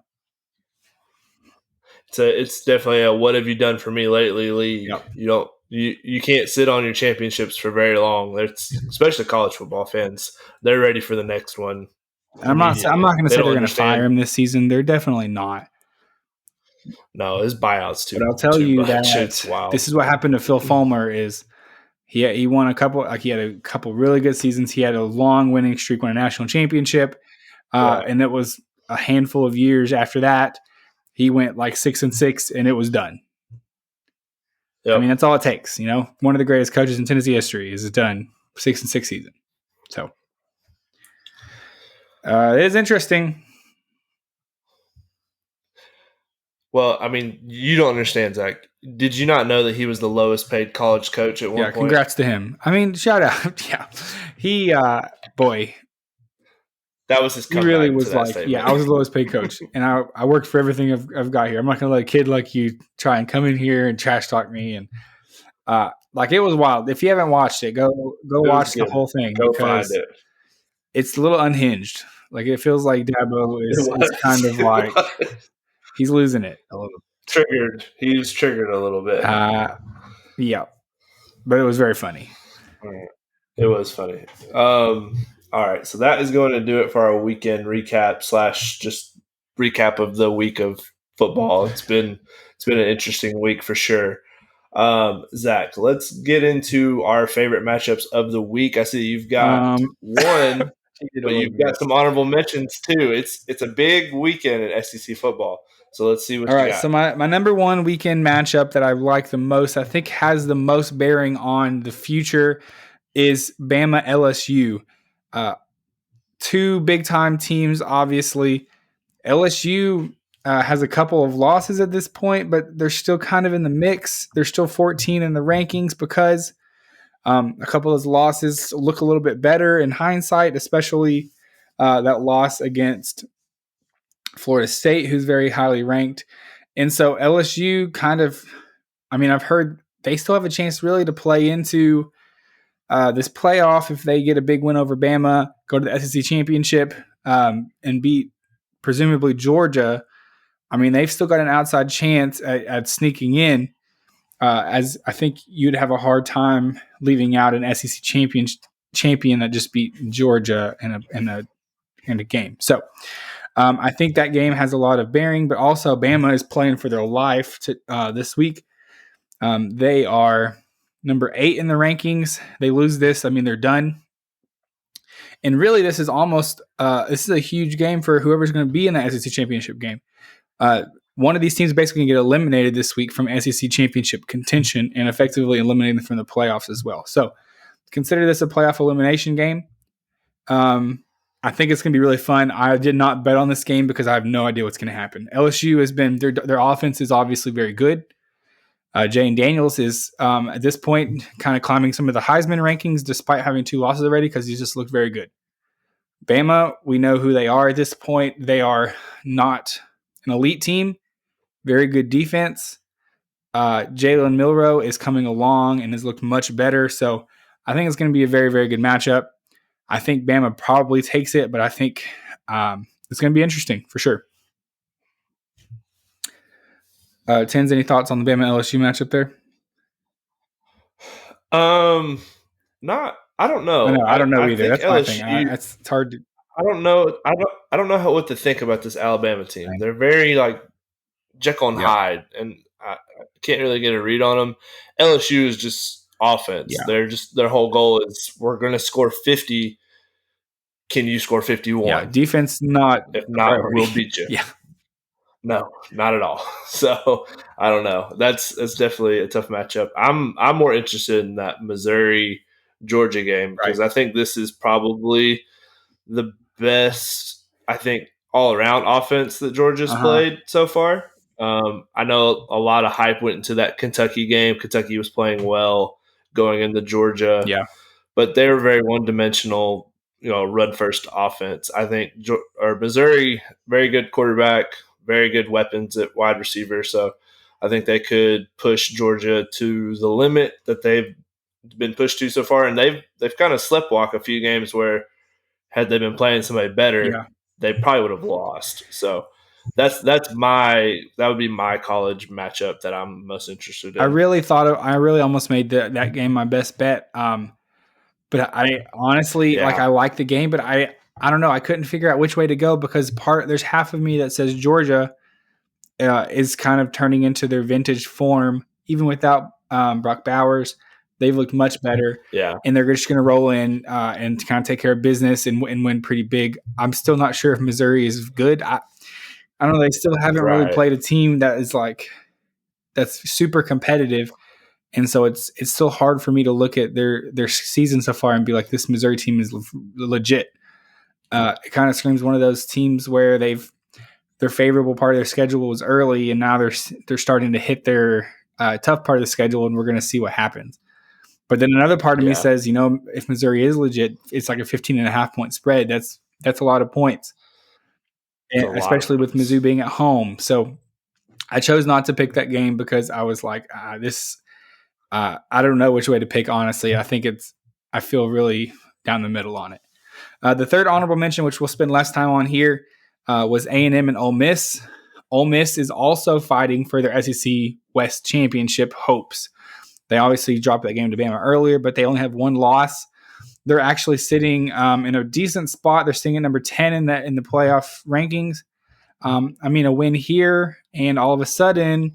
It's definitely a what have you done for me lately league. Yep. You can't sit on your championships for very long. Especially college football fans. They're ready for the next one. And I'm not going to say they're going to fire him this season. They're definitely not. No, his buyout's too. But I'll tell you much. that It's wild. This is what happened to Phil Fulmer. Is he won a couple? Like, he had a couple really good seasons. He had a long winning streak, won a national championship, and it was a handful of years after that. He went like 6-6, and it was done. Yep. I mean, that's all it takes. You know, one of the greatest coaches in Tennessee history is done 6-6 season. So it is interesting. Well, I mean, you don't understand, Zach. Did you not know that he was the lowest paid college coach at one point? Yeah, congrats to him. I mean, shout out. Yeah, he boy. That was his comeback. He really was like, statement. Yeah, I was the lowest paid coach, and I worked for everything I've got here. I'm not going to let a kid like you try and come in here and trash talk me. And like, it was wild. If you haven't watched it, go watch the whole thing. Go find it. It's a little unhinged. Like, it feels like Dabo is kind of like he's losing it a little. Triggered. He was triggered a little bit. Yeah, but it was very funny. It was funny. All right, so that is going to do it for our weekend recap / just recap of the week of football. It's been an interesting week for sure. Zach, let's get into our favorite matchups of the week. I see you've got one, but you've got some honorable mentions too. It's a big weekend in SEC football. So let's see what you got. All right, so my number one weekend matchup that I like the most, I think has the most bearing on the future, is Bama LSU. Two big-time teams, obviously. LSU has a couple of losses at this point, but they're still kind of in the mix. They're still 14 in the rankings because a couple of those losses look a little bit better in hindsight, especially that loss against Florida State, who's very highly ranked. And so LSU kind of, I mean, I've heard they still have a chance really to play into this playoff if they get a big win over Bama, go to the SEC championship, and beat presumably Georgia. I mean, they've still got an outside chance at sneaking in, as I think you'd have a hard time leaving out an SEC champion that just beat Georgia in a game. So I think that game has a lot of bearing, but also Bama is playing for their life this week. They are number 8 in the rankings. They lose this, I mean, they're done. And really, this is almost this is a huge game for whoever's going to be in the SEC championship game. One of these teams basically going to get eliminated this week from SEC championship contention and effectively eliminated from the playoffs as well. So consider this a playoff elimination game. I think it's going to be really fun. I did not bet on this game because I have no idea what's going to happen. LSU has been their offense is obviously very good. Jane Daniels is at this point kind of climbing some of the Heisman rankings despite having 2 losses already because he's just looked very good. Bama, we know who they are at this point. They are not an elite team. Very good defense. Jalen Milroe is coming along and has looked much better. So I think it's going to be a very, very good matchup. I think Bama probably takes it, but I think it's going to be interesting for sure. Tens, any thoughts on the Bama LSU matchup there? I don't know. I don't know either. That's LSU, my thing. It's hard to. I don't know. I don't know what to think about this Alabama team. Right. They're very like Jekyll and Hyde, and I can't really get a read on them. LSU is just offense. Yeah. They're just their whole goal is we're going to score 50. Can you score 51? Yeah, defense not. If not, we'll beat you. Yeah. No, not at all. So I don't know. That's definitely a tough matchup. I'm more interested in that Missouri Georgia game because I think this is probably the best all around offense that Georgia's played so far. I know a lot of hype went into that Kentucky game. Kentucky was playing well going into Georgia. Yeah, but they were very one dimensional. Run first offense. I think Missouri, very good quarterback. very good weapons at wide receiver. So I think they could push Georgia to the limit that they've been pushed to so far. And they've kind of sleptwalk a few games where had they been playing somebody better, they probably would have lost. So that would be my college matchup that I'm most interested in. I really almost made that game my best bet. But I honestly I like the game, but I don't know. I couldn't figure out which way to go because there's half of me that says Georgia is kind of turning into their vintage form, even without Brock Bowers. They've looked much better. Yeah. And they're just going to roll in and kind of take care of business and win pretty big. I'm still not sure if Missouri is good. I don't know. They still haven't really played a team that is that's super competitive. And so it's still hard for me to look at their season so far and be like, this Missouri team is legit. It kind of screams one of those teams where their favorable part of their schedule was early, and now they're starting to hit their tough part of the schedule, and we're going to see what happens. But then another part of me says, if Missouri is legit, it's like a 15.5-point spread. That's a lot of points, and especially with Mizzou being at home. So I chose not to pick that game because I was like, I don't know which way to pick. Honestly, I feel really down the middle on it. The third honorable mention, which we'll spend less time on here, was A&M and Ole Miss. Ole Miss is also fighting for their SEC West Championship hopes. They obviously dropped that game to Bama earlier, but they only have one loss. They're actually sitting in a decent spot. They're sitting at number 10 in the playoff rankings. A win here, and all of a sudden,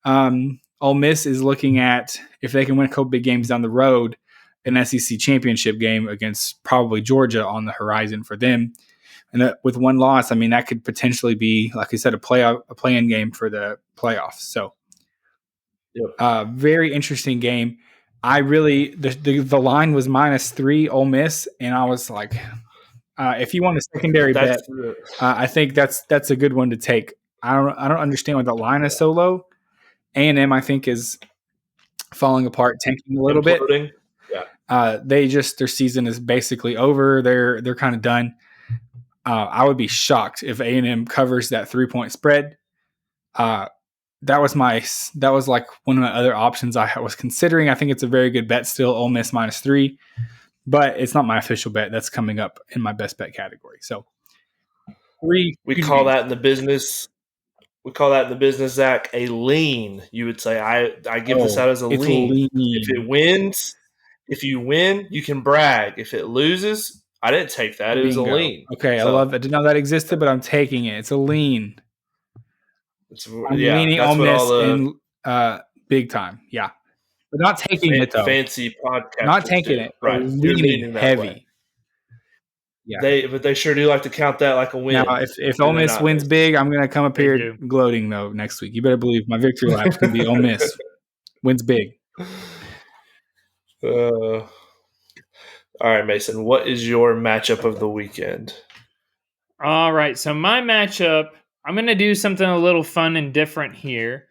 Ole Miss is looking at, if they can win a couple big games down the road, an SEC championship game against probably Georgia on the horizon for them. And with one loss, that could potentially be, like I said, a play-in game for the playoffs. So, very interesting game. I really the line was -3 Ole Miss, and I was like, if you want a secondary bet, I think that's a good one to take. I don't understand why the line is so low. A&M, I think, is falling apart, tanking a little bit. Yeah. Their season is basically over. They're kind of done. I would be shocked if A&M covers that 3-point spread. That was like one of my other options I was considering. I think it's a very good bet still, Ole Miss -3, but it's not my official bet. That's coming up in my best bet category. So we call that in the business. We call that in the business, Zach, a lean. You would say, I give this out as a lean. If it wins, if you win, you can brag. If it loses, I didn't take that. It was a lean. Okay, so, I love it. I didn't know that existed, but I'm taking it. It's a lean. I'm leaning on this in big time. Yeah. But not taking it, though. Fancy podcast. Not taking it. Right. Leaning heavy. Way. Yeah. But they sure do like to count that like a win. Now, if Ole Miss wins big, I'm going to come up here gloating, though, next week. You better believe my victory lap is going to be Ole Miss wins big. All right, Mason, what is your matchup of the weekend? All right, so my matchup, I'm going to do something a little fun and different here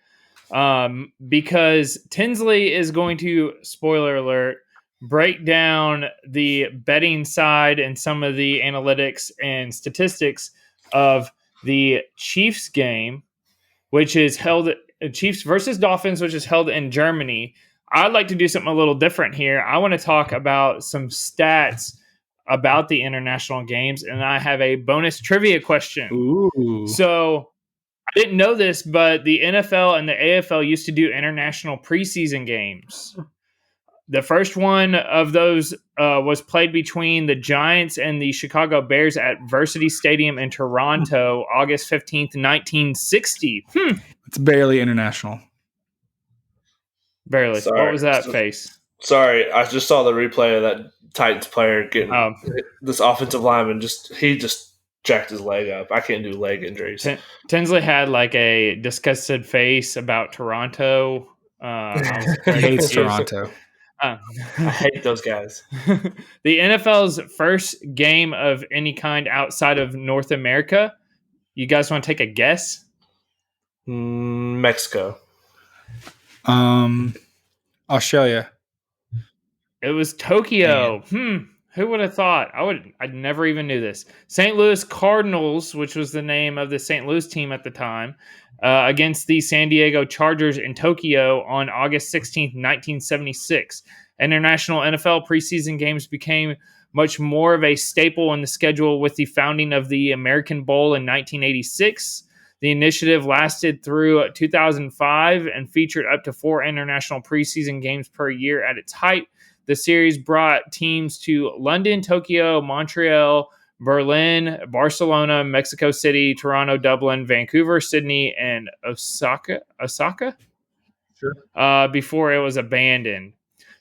because Tinsley is going to, spoiler alert, break down the betting side and some of the analytics and statistics of the Chiefs game, which is held Chiefs versus Dolphins, which is held in Germany. I'd like to do something a little different here. I want to talk about some stats about the international games, and I have a bonus trivia question. Ooh. So I didn't know this, but the NFL and the AFL used to do international preseason games. The first one of those was played between the Giants and the Chicago Bears at Varsity Stadium in Toronto, August 15th, 1960. It's barely international. Barely. Sorry. What was that face? Sorry, I just saw the replay of that Titans player getting this offensive lineman. He just jacked his leg up. I can't do leg injuries. Tinsley had like a disgusted face about Toronto. He hates Toronto. I hate those guys. The NFL's first game of any kind outside of North America. You guys want to take a guess? Mexico. Australia. It was Tokyo. Who would have thought? I never even knew this. St. Louis Cardinals, which was the name of the St. Louis team at the time, against the San Diego Chargers in Tokyo on August 16th, 1976. International NFL preseason games became much more of a staple in the schedule with the founding of the American Bowl in 1986. The initiative lasted through 2005 and featured up to 4 international preseason games per year at its height. The series brought teams to London, Tokyo, Montreal, Berlin, Barcelona, Mexico City, Toronto, Dublin, Vancouver, Sydney, and Osaka? Sure. Before it was abandoned.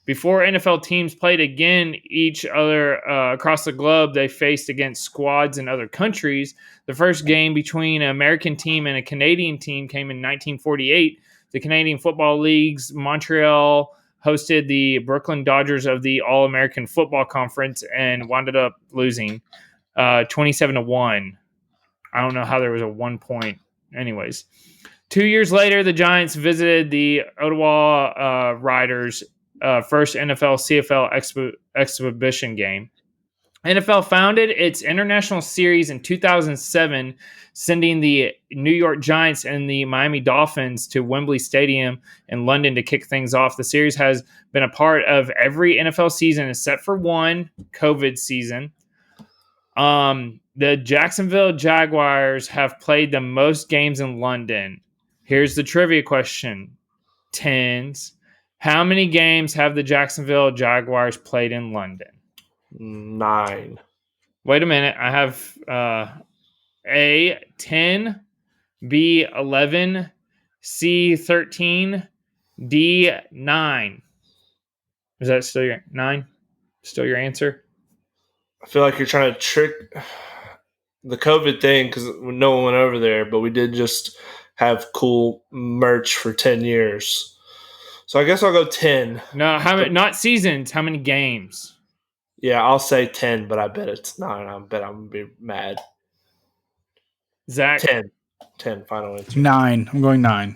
Before NFL teams played again each other across the globe, they faced against squads in other countries. The first game between an American team and a Canadian team came in 1948. The Canadian Football League's Montreal hosted the Brooklyn Dodgers of the All-American Football Conference and wound up losing 27-1. I don't know how there was a 1 point. Anyways, 2 years later, the Giants visited the Ottawa Riders' first NFL CFL exhibition game. NFL founded its international series in 2007, sending the New York Giants and the Miami Dolphins to Wembley Stadium in London to kick things off. The series has been a part of every NFL season except for one COVID season. The Jacksonville Jaguars have played the most games in London. Here's the trivia question. Tens. How many games have the Jacksonville Jaguars played in London? 9. Wait a minute. I have A, 10, B, 11, C, 13, D, 9. Is that still your 9? Still your answer? I feel like you're trying to trick the COVID thing because no one went over there, but we did just have cool merch for 10 years. So I guess I'll go 10. No, how many? Not seasons. How many games? Yeah, I'll say 10, but I bet it's 9. I bet I'm going to be mad. Zach? 10, final answer. 9. I'm going 9.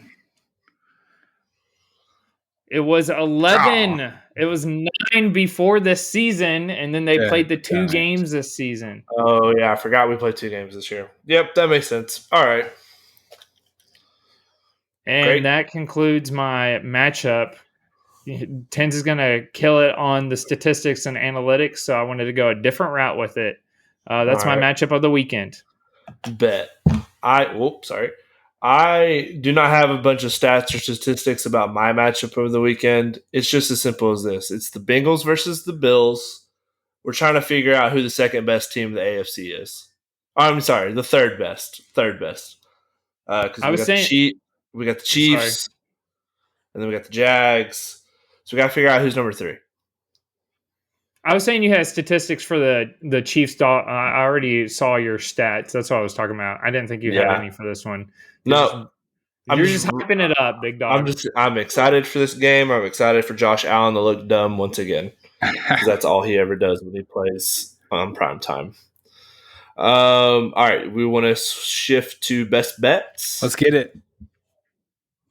It was 11. Oh. It was 9 before this season, and then they played the 2 games this season. Oh, yeah. I forgot we played 2 games this year. Yep, that makes sense. All right. And Great. That concludes my matchup. Tens is going to kill it on the statistics and analytics, so I wanted to go a different route with it. That's my matchup of the weekend. Bet. I do not have a bunch of stats or statistics about my matchup over the weekend. It's just as simple as this. It's the Bengals versus the Bills. We're trying to figure out who the second best team in the AFC is. I'm sorry, the third best. Because we got the Chiefs, and then we got the Jags. So we got to figure out who's number 3. I was saying you had statistics for the Chiefs. I already saw your stats. That's what I was talking about. I didn't think you had any for this one. No. You're just hyping it up, big dog. I'm excited for this game. I'm excited for Josh Allen to look dumb once again. Because that's all he ever does when he plays on prime time. All right. We want to shift to best bets. Let's get it.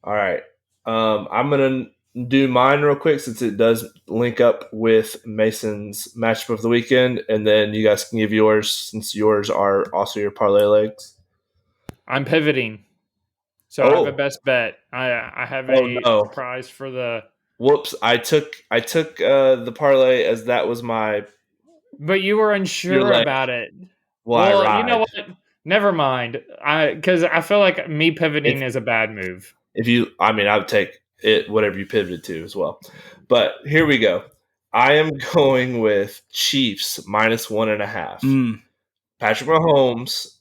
All right. I'm going to do mine real quick since it does link up with Mason's matchup of the weekend, and then you guys can give yours since yours are also your parlay legs. I'm pivoting, so I have a best bet. I have a prize for the. Whoops! I took the parlay as that was my. But you were unsure about it. Well, you know what? Never mind. Because I feel like me pivoting is a bad move. I would take it whatever you pivoted to as well. But here we go. I am going with Chiefs -1.5. Patrick Mahomes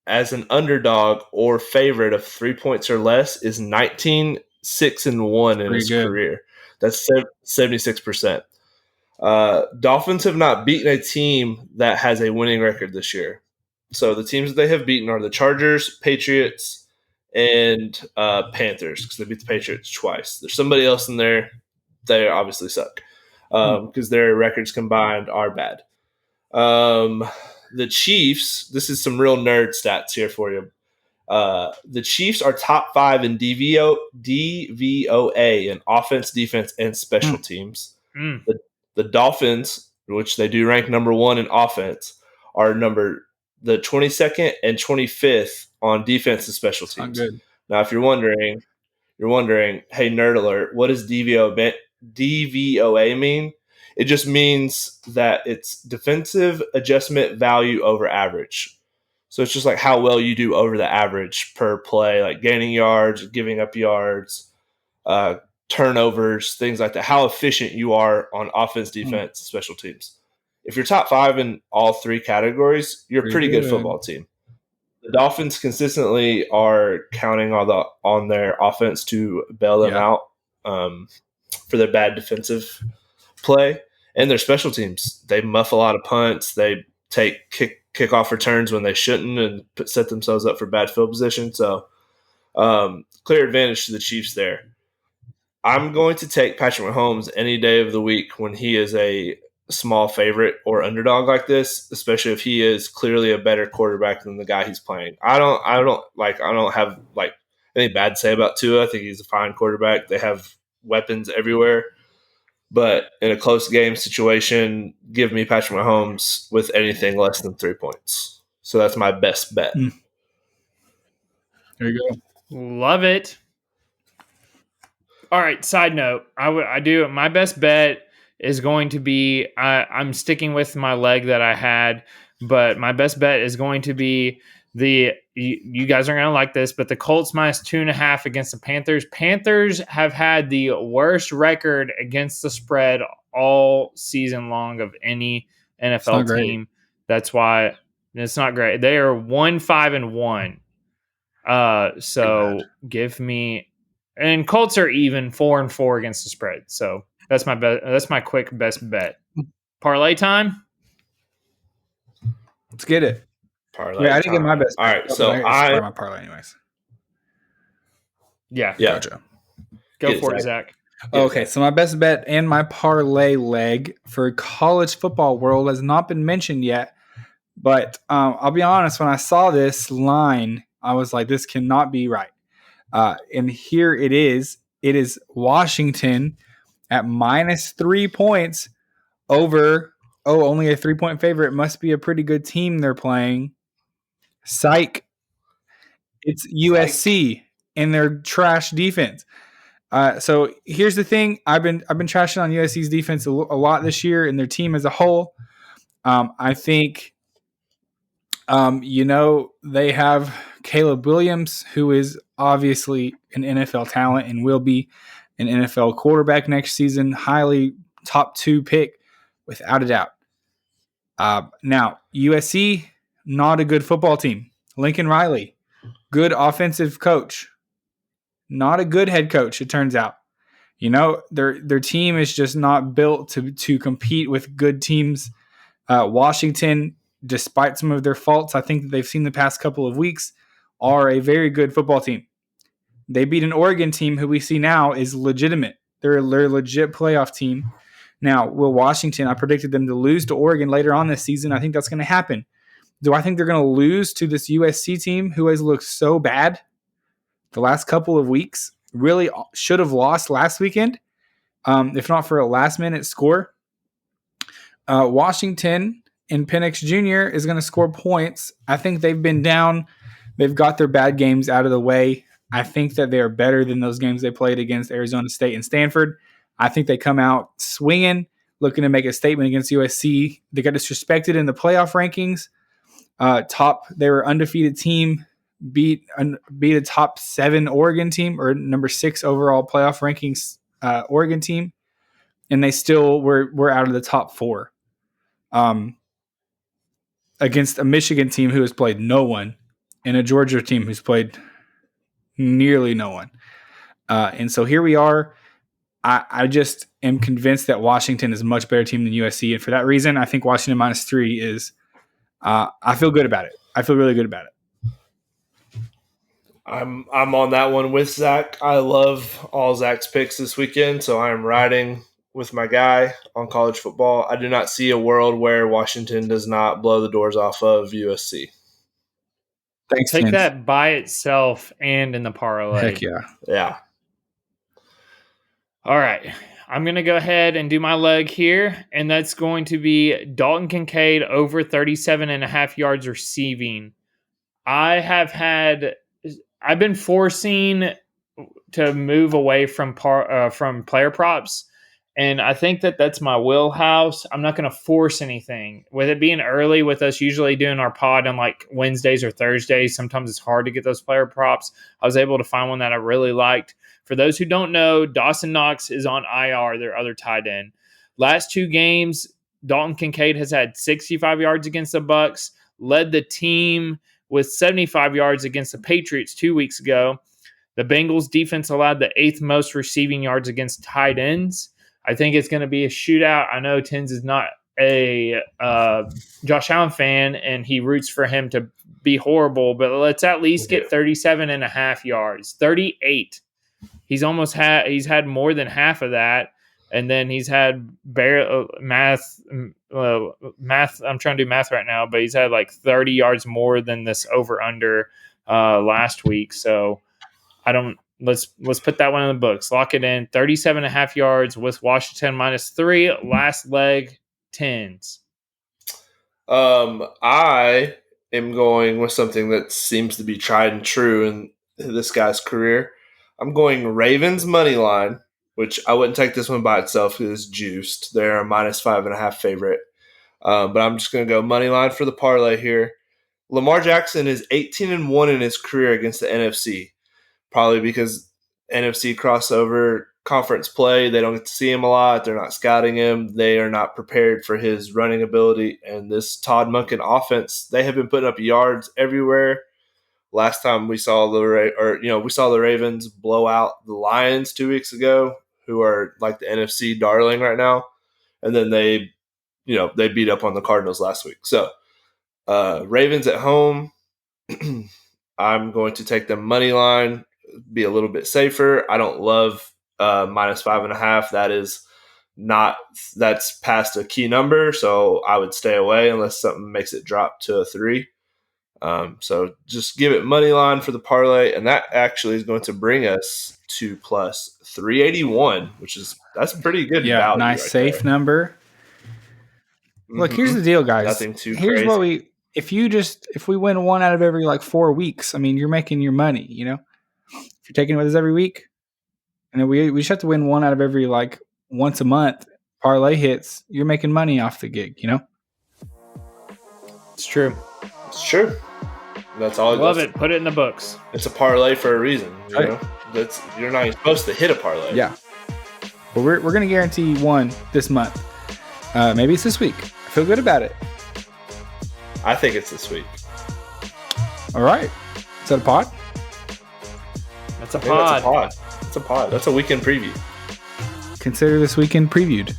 as an underdog or favorite of 3 points or less is 19-6-1 in his career. That's 76%. Dolphins have not beaten a team that has a winning record this year. So the teams that they have beaten are the Chargers, Patriots, and Panthers, because they beat the Patriots twice. There's somebody else in there. They obviously suck because their records combined are bad. The Chiefs, this is some real nerd stats here for you. The Chiefs are top 5 in DVOA in offense, defense, and special teams. The Dolphins which they do rank number 1 in offense, are the 22nd and 25th on defense and special teams. Now, if you're wondering, hey, nerd alert, what does DVOA mean? It just means that it's defensive adjustment value over average. So it's just like how well you do over the average per play, like gaining yards, giving up yards, turnovers, things like that, how efficient you are on offense, defense, special teams. If you're top 5 in all 3 categories, you're a pretty good football team. The Dolphins consistently are counting on their offense to bail them out for their bad defensive play. And their special teams, they muff a lot of punts. They take kickoff returns when they shouldn't and set themselves up for bad field position. So clear advantage to the Chiefs there. I'm going to take Patrick Mahomes any day of the week when he is a small favorite or underdog like this, especially if he is clearly a better quarterback than the guy he's playing. I don't have like anything bad to say about Tua. I think he's a fine quarterback. They have weapons everywhere. But in a close game situation, give me Patrick Mahomes with anything less than 3 points. So that's my best bet. There you go. Love it. All right, side note. I do my best bet is going to be I'm sticking with my leg that I had, but my best bet is going to be you guys are going to like this, but the Colts minus 2.5 against the Panthers. Panthers have had the worst record against the spread all season long of any NFL team. That's why it's not great. They are 1-5-1. So give me, and Colts are even 4-4 against the spread. So that's my best. That's my quick best bet. Parlay time. Let's get it. Parlay I didn't get my best. All right, so I my parlay anyways. Yeah. Go for it, Zach. Okay, so my best bet and my parlay leg for college football world has not been mentioned yet, but I'll be honest. When I saw this line, I was like, "This cannot be right." And here it is. It is Washington at minus 3 points over. Oh, only a 3-point favorite. Must be a pretty good team they're playing. Psych. It's USC and their trash defense. So here's the thing. I've been trashing on USC's defense a lot this year and their team as a whole. I think, they have Caleb Williams, who is obviously an NFL talent and will be an NFL quarterback next season. Highly top 2 pick, without a doubt. Now, USC, not a good football team. Lincoln Riley, good offensive coach. Not a good head coach, it turns out. Their team is just not built to compete with good teams. Washington, despite some of their faults, I think that they've seen the past couple of weeks, are a very good football team. They beat an Oregon team who we see now is legitimate. They're a legit playoff team. Now, will Washington, I predicted them to lose to Oregon later on this season. I think that's going to happen. Do I think they're going to lose to this USC team who has looked so bad the last couple of weeks? Really should have lost last weekend, if not for a last-minute score. Washington and Penix Jr. is going to score points. I think they've been down. They've got their bad games out of the way. I think that they are better than those games they played against Arizona State and Stanford. I think they come out swinging, looking to make a statement against USC. They got disrespected in the playoff rankings. They were undefeated team, beat a top 7 Oregon team, or number 6 overall playoff rankings Oregon team, and they still were out of the top 4 against a Michigan team who has played no one and a Georgia team who's played nearly no one. And so here we are. I just am convinced that Washington is a much better team than USC, and for that reason, I think Washington minus 3 is. I feel good about it. I feel really good about it. I'm on that one with Zach. I love all Zach's picks this weekend, so I am riding with my guy on college football. I do not see a world where Washington does not blow the doors off of USC. Thanks, Take Vince. That by itself and in the parlay. Heck yeah. Yeah. All right. I'm going to go ahead and do my leg here, and that's going to be Dalton Kincaid over 37.5 yards receiving. I've been forcing to move away from player props, and I think that's my wheelhouse. I'm not going to force anything. With it being early, with us usually doing our pod on like Wednesdays or Thursdays, sometimes it's hard to get those player props. I was able to find one that I really liked. For those who don't know, Dawson Knox is on IR, their other tight end. Last 2 games, Dalton Kincaid has had 65 yards against the Bucs, led the team with 75 yards against the Patriots 2 weeks ago. The Bengals defense allowed the 8th most receiving yards against tight ends. I think it's going to be a shootout. I know Tins is not a Josh Allen fan, and he roots for him to be horrible, but let's at least get 37.5 yards. 38. He's had more than half of that, and then he's had math. I'm trying to do math right now, but he's had like 30 yards more than this over under last week. So let's put that one in the books. Lock it in. 37.5 yards with Washington -3. Last leg, Tins. I am going with something that seems to be tried and true in this guy's career. I'm going Ravens money line, which I wouldn't take this one by itself because it's juiced. They're a -5.5 favorite. But I'm just going to go money line for the parlay here. Lamar Jackson is 18-1 in his career against the NFC, probably because NFC crossover conference play. They don't get to see him a lot. They're not scouting him. They are not prepared for his running ability. And this Todd Monken offense, they have been putting up yards everywhere. Last time we saw the Ravens blow out the Lions 2 weeks ago, who are like the NFC darling right now, and then they beat up on the Cardinals last week. So Ravens at home, I'm going to take the money line, be a little bit safer. I don't love -5.5. That's past a key number, so I would stay away unless something makes it drop to a 3. So just give it money line for the parlay, and that actually is going to bring us to plus 381, that's pretty good. Yeah, value nice right safe there. number. Look, here's the deal, guys. Nothing too here's crazy. what if we win 1 out of every like 4 weeks, I mean, you're making your money, If you're taking it with us every week, and then we just have to win 1 out of every like once a month, parlay hits, you're making money off the gig, It's true. It's true. That's all. Love it. Put it in the books. It's a parlay for a reason. Right. You're not even supposed to hit a parlay. Yeah. But we're going to guarantee 1 this month. Maybe it's this week. I feel good about it. I think it's this week. All right. Is that a pod? That's a pod. That's a pod. That's a weekend preview. Consider this weekend previewed.